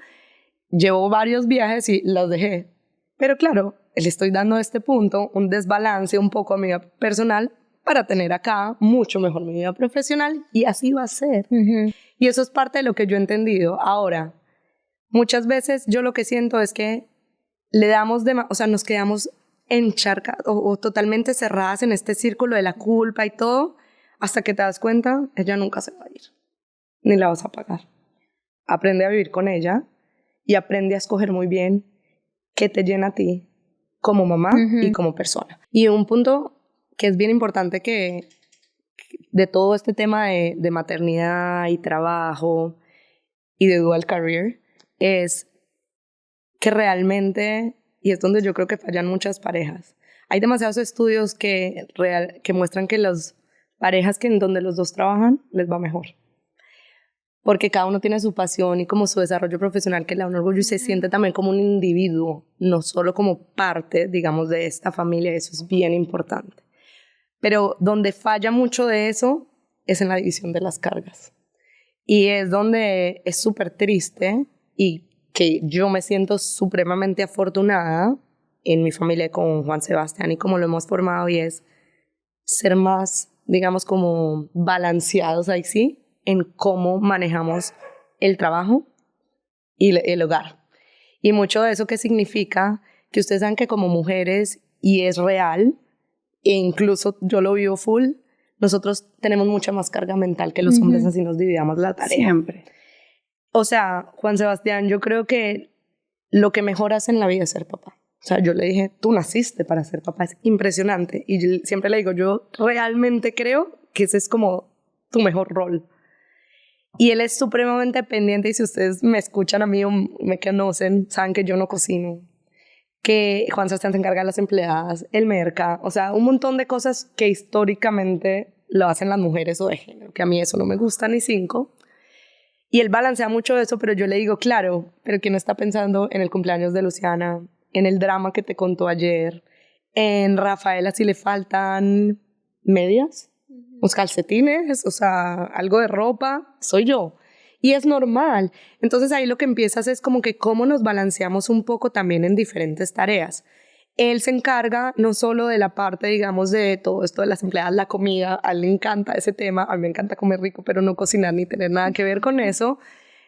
Llevo varios viajes y los dejé. Pero claro, le estoy dando a este punto un desbalance un poco a mi vida personal para tener acá mucho mejor mi vida profesional y así va a ser. Y eso es parte de lo que yo he entendido. Ahora, muchas veces yo lo que siento es que le damos o sea, nos quedamos encharcadas o totalmente cerradas en este círculo de la culpa y todo, hasta que te das cuenta, ella nunca se va a ir, ni la vas a pagar. Aprende a vivir con ella y aprende a escoger muy bien qué te llena a ti como mamá y como persona. Y un punto que es bien importante que de todo este tema de maternidad y trabajo y de dual career es que realmente, y es donde yo creo que fallan muchas parejas, hay demasiados estudios que muestran que las parejas en donde los dos trabajan les va mejor. Porque cada uno tiene su pasión y como su desarrollo profesional que le da un orgullo y se siente también como un individuo, no solo como parte, digamos, de esta familia. Eso es bien importante. Pero donde falla mucho de eso es en la división de las cargas. Y es donde es súper triste y que yo me siento supremamente afortunada en mi familia con Juan Sebastián y cómo lo hemos formado, y es ser más, digamos, como balanceados ahí sí, en cómo manejamos el trabajo y el hogar. Y mucho de eso que significa que ustedes saben que como mujeres, y es real, e incluso yo lo vivo full, nosotros tenemos mucha más carga mental que los hombres, así nos dividamos la tarea. Siempre. O sea, Juan Sebastián, yo creo que lo que mejor hace en la vida es ser papá. O sea, yo le dije, tú naciste para ser papá, es impresionante. Y yo siempre le digo, yo realmente creo que ese es como tu mejor rol. Y él es supremamente pendiente, y si ustedes me escuchan a mí o me conocen, saben que yo no cocino, que Juan Sebastián se encarga de las empleadas, el mercado, o sea, un montón de cosas que históricamente lo hacen las mujeres o de género, que a mí eso no me gusta ni 5. Y él balancea mucho eso, pero yo le digo, claro, pero ¿quién no está pensando en el cumpleaños de Luciana, en el drama que te contó ayer, en Rafaela si le faltan medias, unos calcetines, o sea, algo de ropa? Soy yo. Y es normal. Entonces ahí lo que empiezas es como que cómo nos balanceamos un poco también en diferentes tareas. Él se encarga no solo de la parte, digamos, de todo esto de las empleadas, la comida. A él le encanta ese tema. A mí me encanta comer rico, pero no cocinar ni tener nada que ver con eso.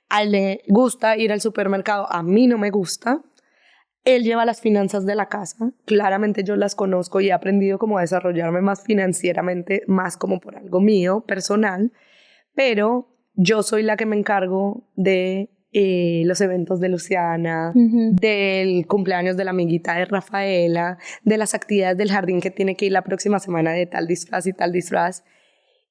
A él le gusta ir al supermercado. A mí no me gusta. Él lleva las finanzas de la casa. Claramente yo las conozco y he aprendido como a desarrollarme más financieramente, más como por algo mío, personal. pero yo soy la que me encargo de los eventos de Luciana, del cumpleaños de la amiguita de Rafaela, de las actividades del jardín que tiene que ir la próxima semana de tal disfraz y tal disfraz.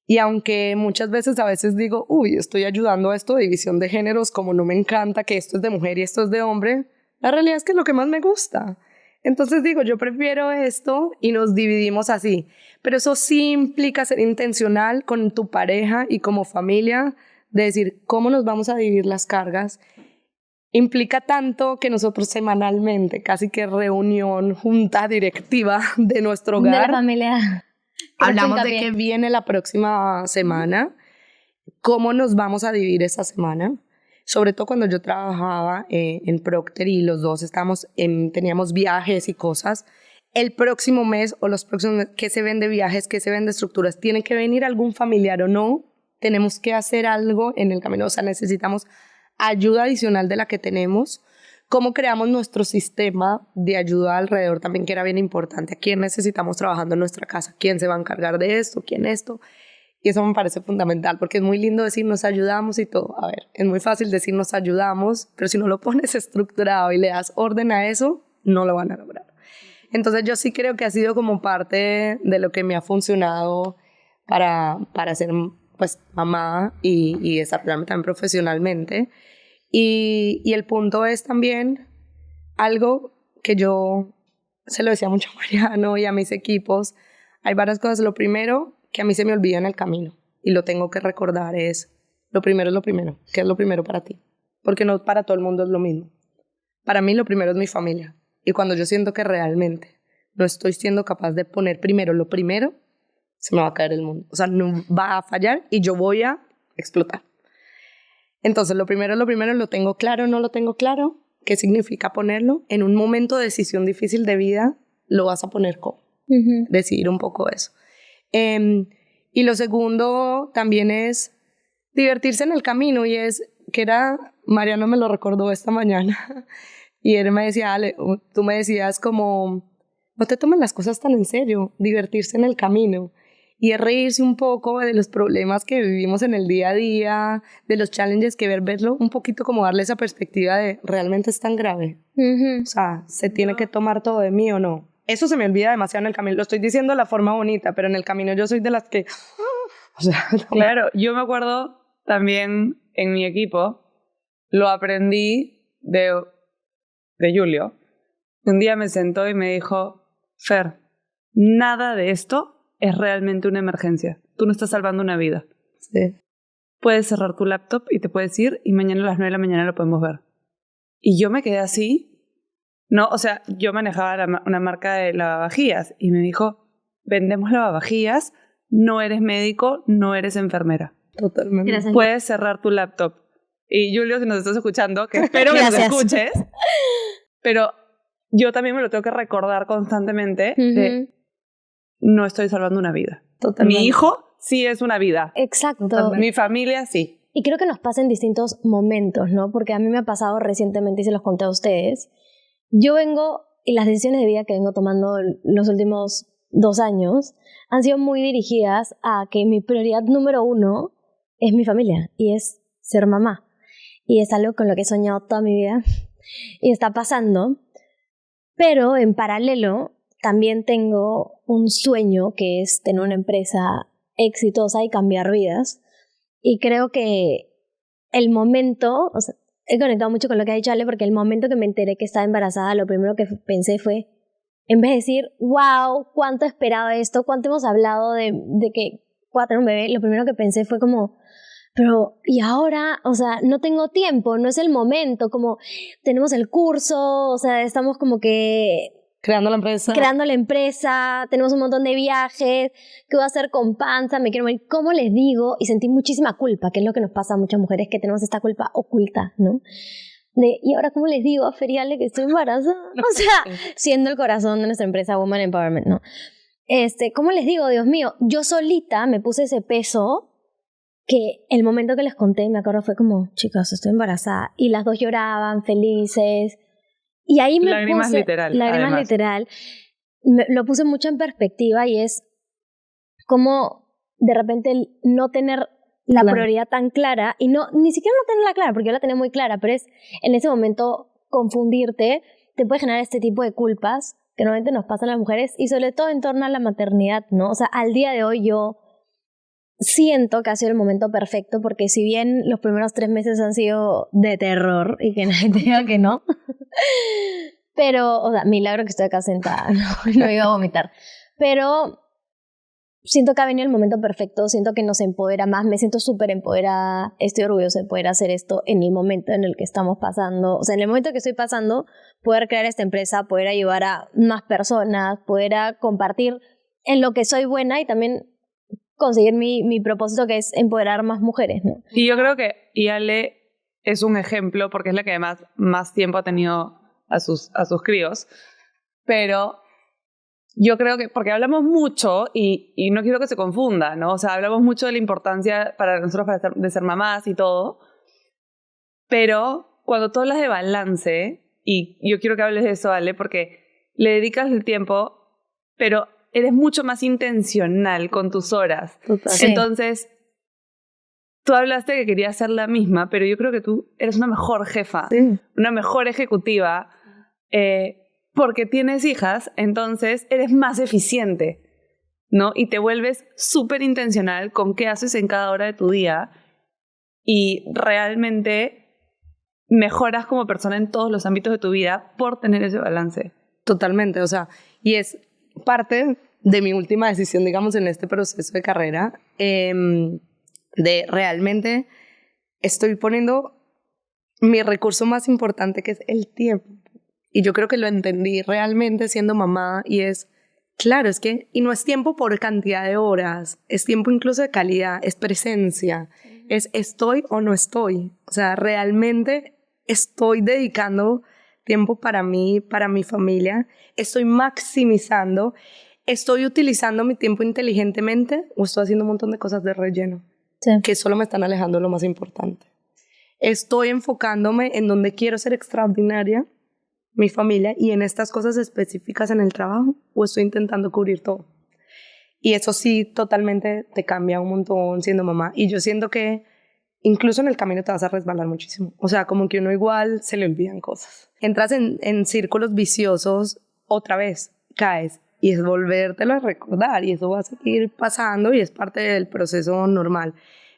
Y aunque muchas veces a veces digo, uy, estoy ayudando a esto de división de géneros, como no me encanta que esto es de mujer y esto es de hombre, la realidad es que es lo que más me gusta. Entonces digo, yo prefiero esto y nos dividimos así. Pero eso sí implica ser intencional con tu pareja y como familia, de decir cómo nos vamos a dividir las cargas. Implica tanto que nosotros semanalmente, casi que reunión, junta directiva de nuestro hogar, de la familia, hablamos de qué viene la próxima semana, cómo nos vamos a dividir esa semana. Sobre todo cuando yo trabajaba en Procter y los dos teníamos viajes y cosas. El próximo mes o los próximos meses, ¿qué se ven de viajes? ¿Qué se ven de estructuras? ¿Tiene que venir algún familiar o no? Tenemos que hacer algo en el camino. O sea, necesitamos ayuda adicional de la que tenemos. ¿Cómo creamos nuestro sistema de ayuda alrededor también, que era bien importante? ¿A quién necesitamos trabajando en nuestra casa? ¿Quién se va a encargar de esto? ¿Quién esto? Y eso me parece fundamental, porque es muy lindo decir nos ayudamos y todo. A ver, es muy fácil decir nos ayudamos, pero si no lo pones estructurado y le das orden a eso, no lo van a lograr. Entonces yo sí creo que ha sido como parte de lo que me ha funcionado para ser pues mamá y desarrollarme también profesionalmente. Y el punto es también algo que yo se lo decía mucho a Mariano y a mis equipos. Hay varias cosas. Lo primero que a mí se me olvida en el camino y lo tengo que recordar es lo primero. ¿Qué es lo primero para ti? Porque no para todo el mundo es lo mismo. Para mí lo primero es mi familia. Y cuando yo siento que realmente no estoy siendo capaz de poner primero lo primero, se me va a caer el mundo. O sea, no va a fallar y yo voy a explotar. Entonces, lo primero, lo tengo claro, no lo tengo claro. ¿Qué significa ponerlo? En un momento de decisión difícil de vida, lo vas a poner como. Decidir un poco eso. Y lo segundo también es divertirse en el camino, y es que Mariano me lo recordó esta mañana y él me decía, Ale, tú me decías como no te tomes las cosas tan en serio, divertirse en el camino, y es reírse un poco de los problemas que vivimos en el día a día, de los challenges, que verlo un poquito, como darle esa perspectiva de realmente es tan grave, o sea, ¿se tiene que tomar todo de mí o no? Eso se me olvida demasiado en el camino. Lo estoy diciendo de la forma bonita, pero en el camino yo soy de las que... O sea, no. Claro, yo me acuerdo también en mi equipo, lo aprendí de Julio. Un día me sentó y me dijo, Fer, nada de esto es realmente una emergencia. Tú no estás salvando una vida. Sí. Puedes cerrar tu laptop y te puedes ir y mañana a las 9 de la mañana lo podemos ver. Y yo me quedé así. No, o sea, yo manejaba una marca de lavavajillas y me dijo, vendemos lavavajillas, no eres médico, no eres enfermera. Totalmente. Gracias. Puedes cerrar tu laptop. Y Julio, si nos estás escuchando, que espero que nos escuches, pero yo también me lo tengo que recordar constantemente de no estoy salvando una vida. Totalmente. Mi hijo sí es una vida. Exacto. Totalmente. Mi familia sí. Y creo que nos pasa en distintos momentos, ¿no? Porque a mí me ha pasado recientemente, y se los conté a ustedes. Yo vengo, y las decisiones de vida que vengo tomando los últimos 2 años han sido muy dirigidas a que mi prioridad número 1 es mi familia, y es ser mamá. Y es algo con lo que he soñado toda mi vida, y está pasando. Pero en paralelo también tengo un sueño, que es tener una empresa exitosa y cambiar vidas. Y creo que el momento, o sea, he conectado mucho con lo que ha dicho Ale, porque el momento que me enteré que estaba embarazada, lo primero que pensé fue, en vez de decir, wow, cuánto he esperado esto, cuánto hemos hablado de que pueda tener un bebé, lo primero que pensé fue como, pero ¿y ahora? O sea, no tengo tiempo, no es el momento, como tenemos el curso, o sea, estamos como que creando la empresa, tenemos un montón de viajes, ¿qué voy a hacer con panza? Me quiero morir. ¿Cómo les digo? Y sentí muchísima culpa, que es lo que nos pasa a muchas mujeres, que tenemos esta culpa oculta, ¿no? ¿Y ahora cómo les digo a Feriale que estoy embarazada? O sea, siendo el corazón de nuestra empresa Woman Empowerment, ¿no? ¿Cómo les digo? Dios mío, yo solita me puse ese peso, que el momento que les conté, me acuerdo, fue como, chicos, estoy embarazada. Y las dos lloraban, felices. Y ahí me lágrimas puse... literal, Lágrimas además. literal. Lo puse mucho en perspectiva, y es como de repente el no tener la prioridad tan clara y no, ni siquiera no tenerla clara, porque yo la tenía muy clara, pero es en ese momento confundirte, te puede generar este tipo de culpas que normalmente nos pasan a las mujeres y sobre todo en torno a la maternidad, ¿no? O sea, al día de hoy yo siento que ha sido el momento perfecto porque si bien los primeros 3 meses han sido de terror y que nadie te diga que no, pero, o sea, milagro que estoy acá sentada, no iba a vomitar, pero siento que ha venido el momento perfecto, siento que nos empodera más, me siento súper empoderada, estoy orgullosa de poder hacer esto en el momento en el que estamos pasando, o sea, en el momento que estoy pasando, poder crear esta empresa, poder ayudar a más personas, poder compartir en lo que soy buena y también conseguir mi propósito que es empoderar más mujeres, ¿no? Y yo creo que Ale es un ejemplo porque es la que además más tiempo ha tenido a sus críos, pero yo creo que, porque hablamos mucho y no quiero que se confunda, ¿no? O sea, hablamos mucho de la importancia para nosotros de ser mamás y todo, pero cuando tú hablas de balance, y yo quiero que hables de eso, Ale, porque le dedicas el tiempo, pero eres mucho más intencional con tus horas. Total. Sí. Entonces, tú hablaste que querías ser la misma, pero yo creo que tú eres una mejor jefa, Sí. una mejor ejecutiva, porque tienes hijas, entonces eres más eficiente, ¿no? Y te vuelves súper intencional con qué haces en cada hora de tu día y realmente mejoras como persona en todos los ámbitos de tu vida por tener ese balance. Totalmente, o sea, y es parte de mi última decisión, digamos, en este proceso de carrera, de realmente estoy poniendo mi recurso más importante, que es el tiempo. Y yo creo que lo entendí realmente siendo mamá y es, claro, es que, y no es tiempo por cantidad de horas, es tiempo incluso de calidad, es presencia, es estoy o no estoy. O sea, realmente estoy dedicando tiempo para mí, para mi familia, estoy maximizando, estoy utilizando mi tiempo inteligentemente o estoy haciendo un montón de cosas de relleno que solo me están alejando de lo más importante. Estoy enfocándome en donde quiero ser extraordinaria, mi familia, y en estas cosas específicas en el trabajo, o estoy intentando cubrir todo. Y eso sí, totalmente te cambia un montón siendo mamá. Y yo siento que incluso en el camino te vas a resbalar muchísimo. O sea, como que uno igual se le olvidan cosas. Entras en círculos viciosos, otra vez caes. Y es volvértelo a recordar. Y eso va a seguir pasando y es parte del proceso normal.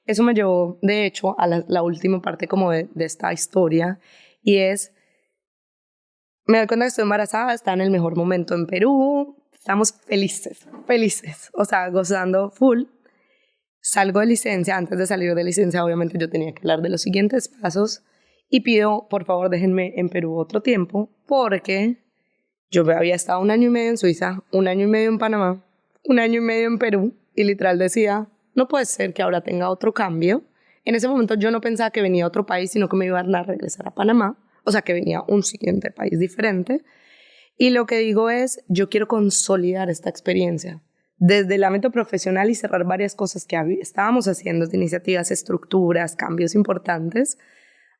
Eso me llevó, de hecho, a la última parte como de esta historia. Y es, me doy cuenta que estoy embarazada, está en el mejor momento en Perú. Estamos felices, felices. O sea, gozando full. Salgo de licencia. Antes de salir de licencia, obviamente, yo tenía que hablar de los siguientes pasos. Y pido, por favor, déjenme en Perú otro tiempo. Porque yo había estado 1 año y medio en Suiza, 1 año y medio en Panamá, 1 año y medio en Perú. Y literal decía, no puede ser que ahora tenga otro cambio. En ese momento yo no pensaba que venía a otro país, sino que me iban a regresar a Panamá. O sea, que venía un siguiente país diferente. Y lo que digo es, yo quiero consolidar esta experiencia desde el ámbito profesional y cerrar varias cosas que estábamos haciendo, de iniciativas, estructuras, cambios importantes,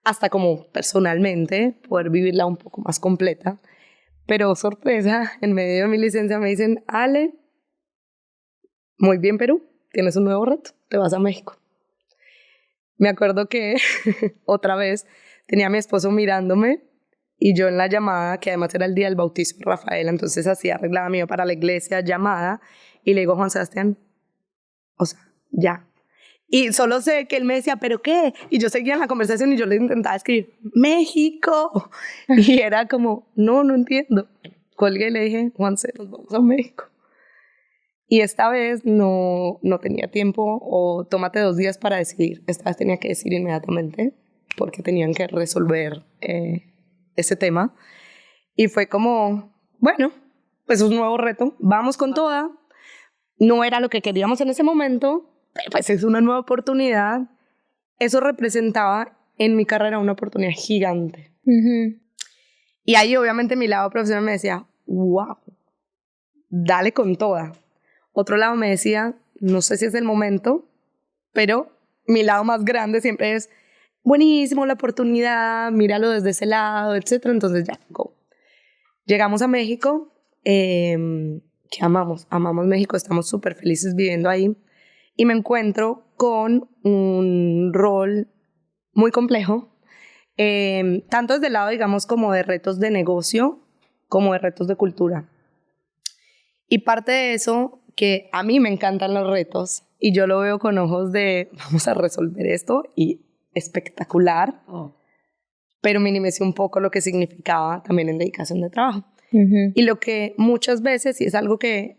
hasta como personalmente poder vivirla un poco más completa. Pero sorpresa, en medio de mi licencia me dicen, Ale, muy bien Perú, tienes un nuevo reto, te vas a México. Me acuerdo que otra vez tenía a mi esposo mirándome y yo en la llamada, que además era el día del bautizo de Rafaela, entonces así arreglaba mío para la iglesia, llamada, y le digo, Juan Sebastián, o sea, ya. Y solo sé que él me decía, ¿pero qué? Y yo seguía en la conversación y yo le intentaba escribir, México. Y era como, no entiendo. Colgué y le dije, Juanse, nos vamos a México. Y esta vez no tenía tiempo o tómate 2 días para decidir. Esta vez tenía que decidir inmediatamente porque tenían que resolver ese tema. Y fue como, bueno, pues es un nuevo reto, vamos con toda. No era lo que queríamos en ese momento, pero pues es una nueva oportunidad. Eso representaba en mi carrera una oportunidad gigante. Uh-huh. Y ahí obviamente mi lado profesional me decía, wow, dale con toda. Otro lado me decía, no sé si es el momento, pero mi lado más grande siempre es, buenísimo la oportunidad, míralo desde ese lado, etc. Entonces ya, go. Llegamos a México, que amamos México, estamos súper felices viviendo ahí. Y me encuentro con un rol muy complejo, tanto desde el lado, digamos, como de retos de negocio, como de retos de cultura. Y parte de eso, que a mí me encantan los retos, y yo lo veo con ojos de, vamos a resolver esto, y espectacular, pero minimicé un poco lo que significaba también en dedicación de trabajo. Y lo que muchas veces, y es algo que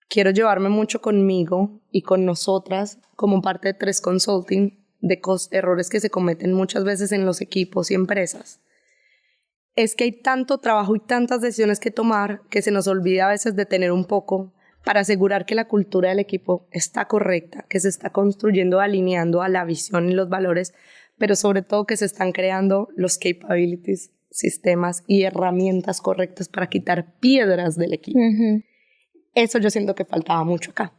quiero llevarme mucho conmigo y con nosotras, como parte de 3 Consulting, de errores que se cometen muchas veces en los equipos y empresas, es que hay tanto trabajo y tantas decisiones que tomar que se nos olvida a veces de tener un poco para asegurar que la cultura del equipo está correcta, que se está construyendo, alineando a la visión y los valores, pero sobre todo que se están creando los capabilities, sistemas y herramientas correctas para quitar piedras del equipo. Eso yo siento que faltaba mucho acá.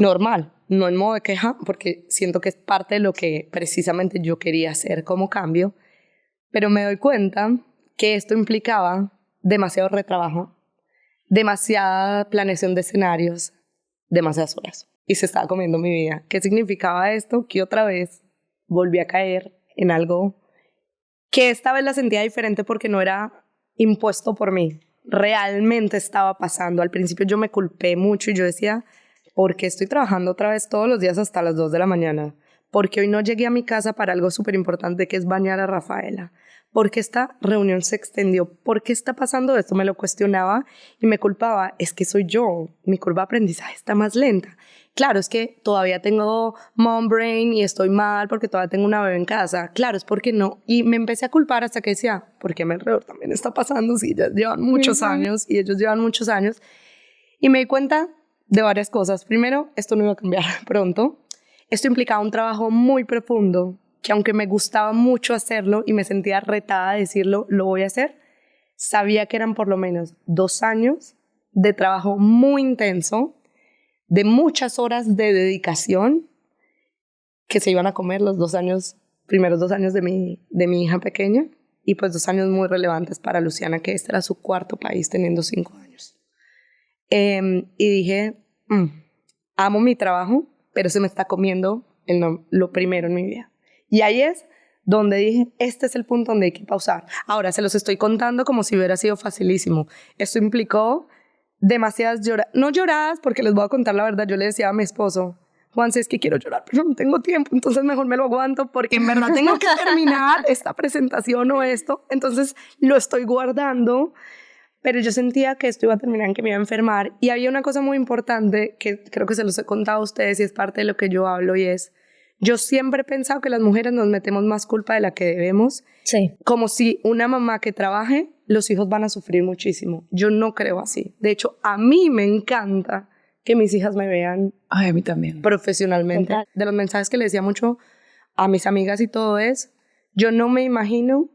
Normal, no en modo de queja, porque siento que es parte de lo que precisamente yo quería hacer como cambio, pero me doy cuenta que esto implicaba demasiado retrabajo, demasiada planeación de escenarios, demasiadas horas, y se estaba comiendo mi vida. ¿Qué significaba esto? Que otra vez volví a caer en algo que esta vez la sentía diferente porque no era impuesto por mí, realmente estaba pasando. Al principio yo me culpé mucho y yo decía, ¿por qué estoy trabajando otra vez todos los días hasta las 2 de la mañana? ¿Por qué hoy no llegué a mi casa para algo súper importante que es bañar a Rafaela? ¿Por qué esta reunión se extendió? ¿Por qué está pasando esto? Me lo cuestionaba y me culpaba. Es que soy yo, mi curva de aprendizaje está más lenta. Claro, es que todavía tengo mom brain y estoy mal porque todavía tengo una bebé en casa. Claro, es porque no. Y me empecé a culpar hasta que decía, ¿por qué a mi alrededor también está pasando? Si ellas llevan muchos años y ellos llevan muchos años. Y me di cuenta de varias cosas. Primero, esto no iba a cambiar pronto. Esto implicaba un trabajo muy profundo, que aunque me gustaba mucho hacerlo y me sentía retada a decirlo, lo voy a hacer, sabía que eran por lo menos 2 años de trabajo muy intenso, de muchas horas de dedicación, que se iban a comer los primeros 2 años de mi hija pequeña, y pues 2 años muy relevantes para Luciana, que este era su 4º país teniendo 5 años. Y dije, amo mi trabajo, pero se me está comiendo lo primero en mi vida. Y ahí es donde dije, este es el punto donde hay que pausar. Ahora, se los estoy contando como si hubiera sido facilísimo. Esto implicó demasiadas no lloradas, porque les voy a contar la verdad. Yo le decía a mi esposo, Juan, si es que quiero llorar, pero no tengo tiempo, entonces mejor me lo aguanto, porque en verdad tengo que terminar esta presentación o esto. Entonces lo estoy guardando, pero yo sentía que esto iba a terminar en que me iba a enfermar. Y había una cosa muy importante que creo que se los he contado a ustedes y es parte de lo que yo hablo, y es, yo siempre he pensado que las mujeres nos metemos más culpa de la que debemos. Sí. Como si una mamá que trabaje, los hijos van a sufrir muchísimo. Yo no creo así. De hecho, a mí me encanta que mis hijas me vean. Ay, a mí también. Profesionalmente. Total. De los mensajes que le decía mucho a mis amigas y todo es, yo no me imagino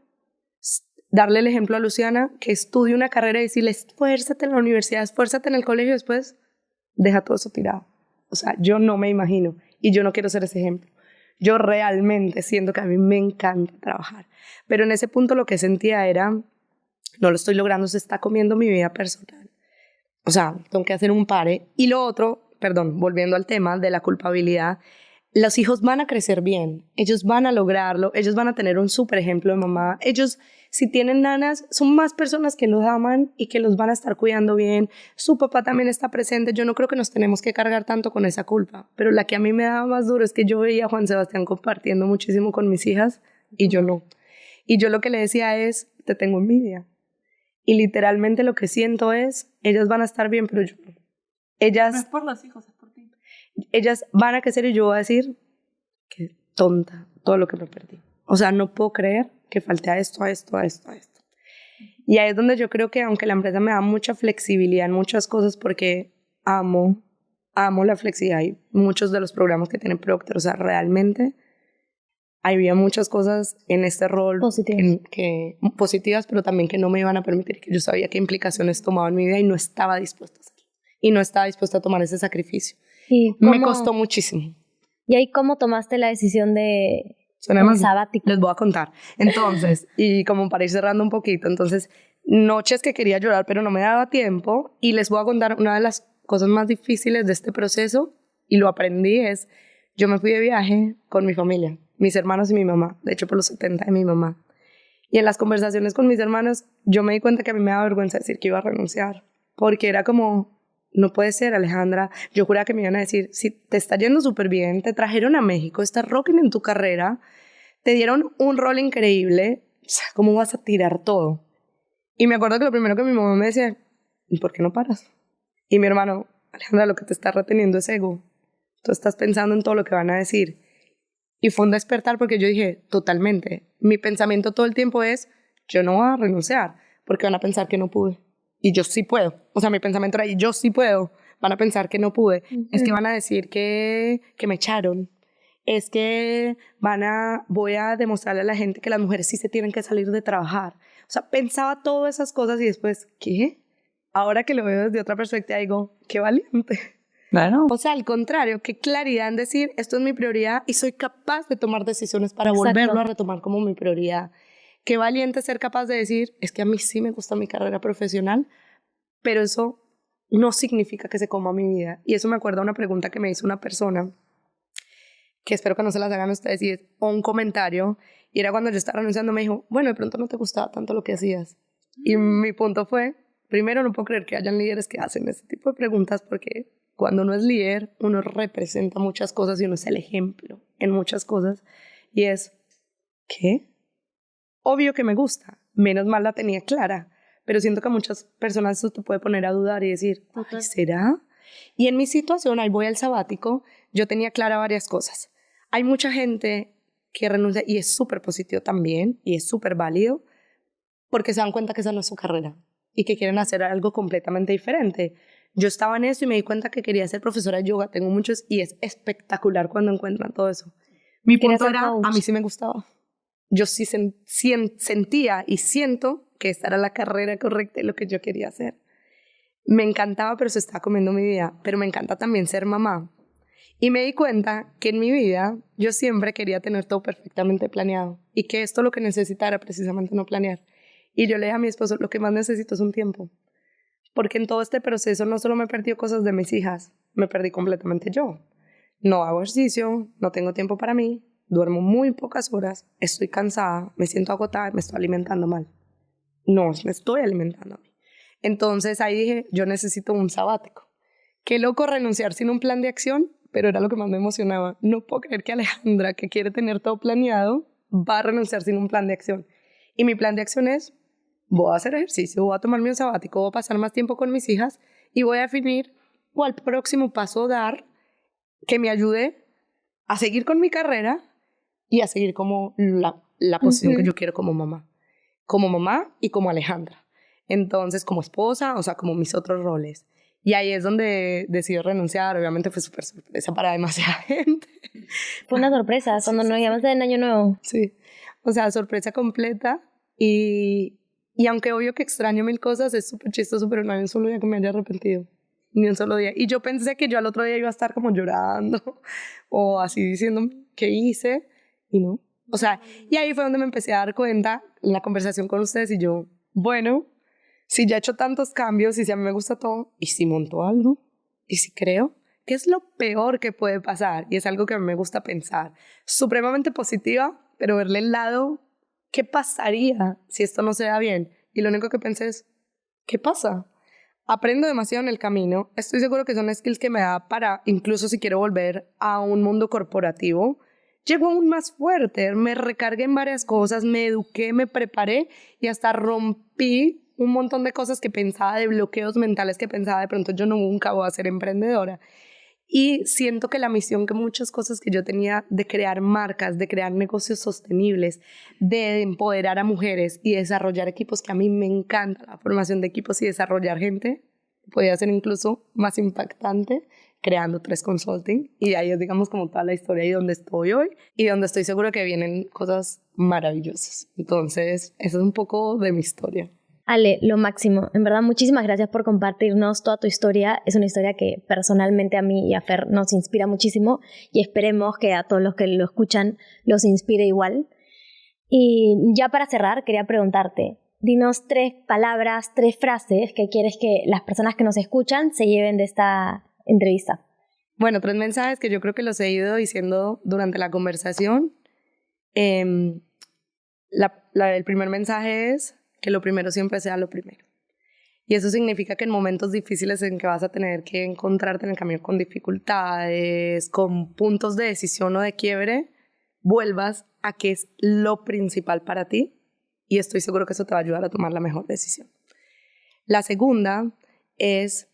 darle el ejemplo a Luciana que estudie una carrera y decirle, esfuérzate en la universidad, esfuérzate en el colegio, después deja todo eso tirado. O sea, yo no me imagino y yo no quiero ser ese ejemplo. Yo realmente siento que a mí me encanta trabajar, pero en ese punto lo que sentía era, no lo estoy logrando, se está comiendo mi vida personal. O sea, tengo que hacer un pare. Y lo otro, perdón, volviendo al tema de la culpabilidad, los hijos van a crecer bien, ellos van a lograrlo, ellos van a tener un súper ejemplo de mamá, ellos si tienen nanas son más personas que los aman y que los van a estar cuidando bien, su papá también está presente. Yo no creo que nos tenemos que cargar tanto con esa culpa, pero la que a mí me daba más duro es que yo veía a Juan Sebastián compartiendo muchísimo con mis hijas y yo no, y yo lo que le decía es, te tengo envidia, y literalmente lo que siento es, ellas van a estar bien, pero yo no. Ellas, no es por los hijos, es por ti. Ellas van a crecer y yo voy a decir, qué tonta, todo lo que me perdí. O sea, no puedo creer que falte a esto. Y ahí es donde yo creo que aunque la empresa me da mucha flexibilidad en muchas cosas, porque amo la flexibilidad y muchos de los programas que tiene Procter, o sea, realmente había muchas cosas en este rol positivas, pero también que no me iban a permitir, que yo sabía qué implicaciones tomaba en mi vida y no estaba dispuesta a hacerlo. Y no estaba dispuesta a tomar ese sacrificio. Me costó muchísimo. ¿Y ahí cómo tomaste la decisión de sabático? Les voy a contar. Entonces, y como para ir cerrando un poquito, entonces, noches que quería llorar, pero no me daba tiempo, y les voy a contar una de las cosas más difíciles de este proceso, y lo aprendí, es, yo me fui de viaje con mi familia, mis hermanos y mi mamá, de hecho por los 70 de mi mamá. Y en las conversaciones con mis hermanos, yo me di cuenta que a mí me daba vergüenza decir que iba a renunciar, porque era como, no puede ser, Alejandra. Yo juraba que me iban a decir, si te está yendo súper bien, te trajeron a México, estás rocking en tu carrera, te dieron un rol increíble, o sea, ¿cómo vas a tirar todo? Y me acuerdo que lo primero que mi mamá me decía, ¿y por qué no paras? Y mi hermano, Alejandra, lo que te está reteniendo es ego. Tú estás pensando en todo lo que van a decir. Y fue un despertar porque yo dije, totalmente. Mi pensamiento todo el tiempo es, yo no voy a renunciar porque van a pensar que no pude. Y yo sí puedo. O sea, mi pensamiento era, yo sí puedo. Van a pensar que no pude. Es que van a decir que me echaron. Es que voy a demostrarle a la gente que las mujeres sí se tienen que salir de trabajar. O sea, pensaba todas esas cosas y después, ¿qué? Ahora que lo veo desde otra perspectiva digo, qué valiente. Claro. O sea, al contrario, qué claridad en decir, esto es mi prioridad y soy capaz de tomar decisiones para volverlo a retomar como mi prioridad. Qué valiente ser capaz de decir, es que a mí sí me gusta mi carrera profesional, pero eso no significa que se coma mi vida. Y eso me acuerda una pregunta que me hizo una persona, que espero que no se las hagan ustedes, y es un comentario, y era cuando yo estaba renunciando, me dijo, bueno, de pronto no te gustaba tanto lo que hacías. Y mi punto fue, primero, no puedo creer que hayan líderes que hacen ese tipo de preguntas porque cuando uno es líder, uno representa muchas cosas y uno es el ejemplo en muchas cosas. Y es, ¿qué? Obvio que me gusta. Menos mal la tenía clara. Pero siento que a muchas personas eso te puede poner a dudar y decir, ay, ¿será? Y en mi situación, ahí voy al sabático, yo tenía clara varias cosas. Hay mucha gente que renuncia y es súper positivo también y es súper válido porque se dan cuenta que esa no es su carrera y que quieren hacer algo completamente diferente. Yo estaba en eso y me di cuenta que quería ser profesora de yoga. Tengo muchos y es espectacular cuando encuentran todo eso. Mi punto era, a mí sí me gustaba. Yo sí sentía y siento que esta era la carrera correcta y lo que yo quería hacer. Me encantaba, pero se estaba comiendo mi vida. Pero me encanta también ser mamá. Y me di cuenta que en mi vida yo siempre quería tener todo perfectamente planeado y que esto lo que necesitaba era precisamente no planear. Y yo le dije a mi esposo, lo que más necesito es un tiempo. Porque en todo este proceso no solo me perdí cosas de mis hijas, me perdí completamente yo. No hago ejercicio, no tengo tiempo para mí, duermo muy pocas horas, estoy cansada, me siento agotada y me estoy alimentando mal. No, me estoy alimentando a mí. Entonces ahí dije, yo necesito un sabático. Qué loco renunciar sin un plan de acción, pero era lo que más me emocionaba. No puedo creer que Alejandra, que quiere tener todo planeado, va a renunciar sin un plan de acción. Y mi plan de acción es, voy a hacer ejercicio, voy a tomarme un sabático, voy a pasar más tiempo con mis hijas y voy a definir cuál próximo paso dar que me ayude a seguir con mi carrera y a seguir como la posición que yo quiero como mamá y como Alejandra. Entonces, como esposa, o sea, como mis otros roles. Y ahí es donde decidí renunciar. Obviamente fue súper sorpresa para demasiada gente. Fue una sorpresa cuando nos llamaste en Año Nuevo. Sí, o sea, sorpresa completa. Y aunque obvio que extraño mil cosas, es súper chistoso, pero no hay un solo día que me haya arrepentido. Ni un solo día. Y yo pensé que yo al otro día iba a estar como llorando o así diciendo qué hice y no. O sea, y ahí fue donde me empecé a dar cuenta en la conversación con ustedes y yo, bueno, si ya he hecho tantos cambios y si a mí me gusta todo, ¿y si monto algo? ¿Y si creo? ¿Qué es lo peor que puede pasar? Y es algo que a mí me gusta pensar. Supremamente positiva, pero verle el lado, ¿qué pasaría si esto no se da bien? Y lo único que pensé es, ¿qué pasa? Aprendo demasiado en el camino. Estoy seguro que son skills que me da para, incluso si quiero volver a un mundo corporativo, llego aún más fuerte, me recargué en varias cosas, me eduqué, me preparé y hasta rompí un montón de cosas que pensaba, de bloqueos mentales que pensaba de pronto yo nunca voy a ser emprendedora. Y siento que la misión, que muchas cosas que yo tenía de crear marcas, de crear negocios sostenibles, de empoderar a mujeres y desarrollar equipos, que a mí me encanta la formación de equipos y desarrollar gente, podía ser incluso más impactante creando 3 Consulting. Y ahí es, digamos, como toda la historia y donde estoy hoy y donde estoy seguro que vienen cosas maravillosas. Entonces, eso es un poco de mi historia. Ale, lo máximo. En verdad, muchísimas gracias por compartirnos toda tu historia. Es una historia que personalmente a mí y a Fer nos inspira muchísimo y esperemos que a todos los que lo escuchan los inspire igual. Y ya para cerrar, quería preguntarte, dinos 3 palabras, 3 frases que quieres que las personas que nos escuchan se lleven de esta entrevista. Bueno, 3 mensajes que yo creo que los he ido diciendo durante la conversación. El primer mensaje es que lo primero siempre sea lo primero. Y eso significa que en momentos difíciles en que vas a tener que encontrarte en el camino con dificultades, con puntos de decisión o de quiebre, vuelvas a que es lo principal para ti, y estoy seguro que eso te va a ayudar a tomar la mejor decisión. La segunda es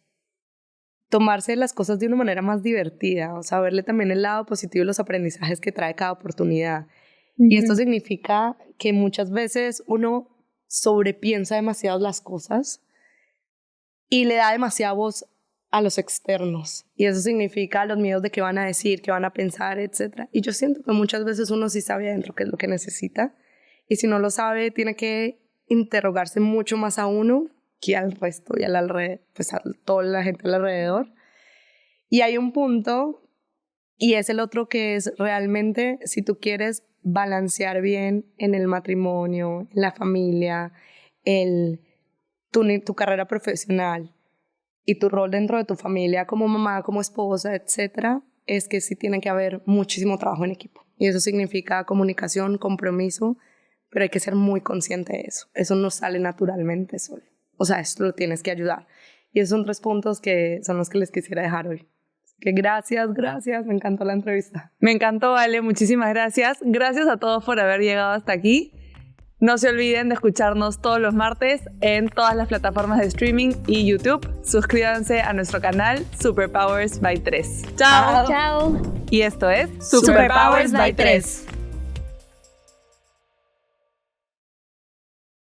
tomarse las cosas de una manera más divertida, o sea, verle también el lado positivo y los aprendizajes que trae cada oportunidad. Y esto significa que muchas veces uno sobrepiensa demasiado las cosas y le da demasiada voz a los externos. Y eso significa los miedos de qué van a decir, qué van a pensar, etc. Y yo siento que muchas veces uno sí sabe adentro qué es lo que necesita. Y si no lo sabe, tiene que interrogarse mucho más a uno que al resto y pues a toda la gente alrededor. Y hay un punto, y es el otro, que es realmente si tú quieres balancear bien en el matrimonio, en la familia, tu carrera profesional y tu rol dentro de tu familia como mamá, como esposa, etc., es que sí tiene que haber muchísimo trabajo en equipo. Y eso significa comunicación, compromiso, pero hay que ser muy consciente de eso. Eso no sale naturalmente solo. O sea, esto lo tienes que ayudar. Y esos son 3 puntos que son los que les quisiera dejar hoy. Que gracias, me encantó la entrevista. Me encantó, Ale, muchísimas gracias. Gracias a todos por haber llegado hasta aquí. No se olviden de escucharnos todos los martes en todas las plataformas de streaming y YouTube. Suscríbanse a nuestro canal Superpowers by 3. ¡Chao! Chao. Y esto es Superpowers by 3.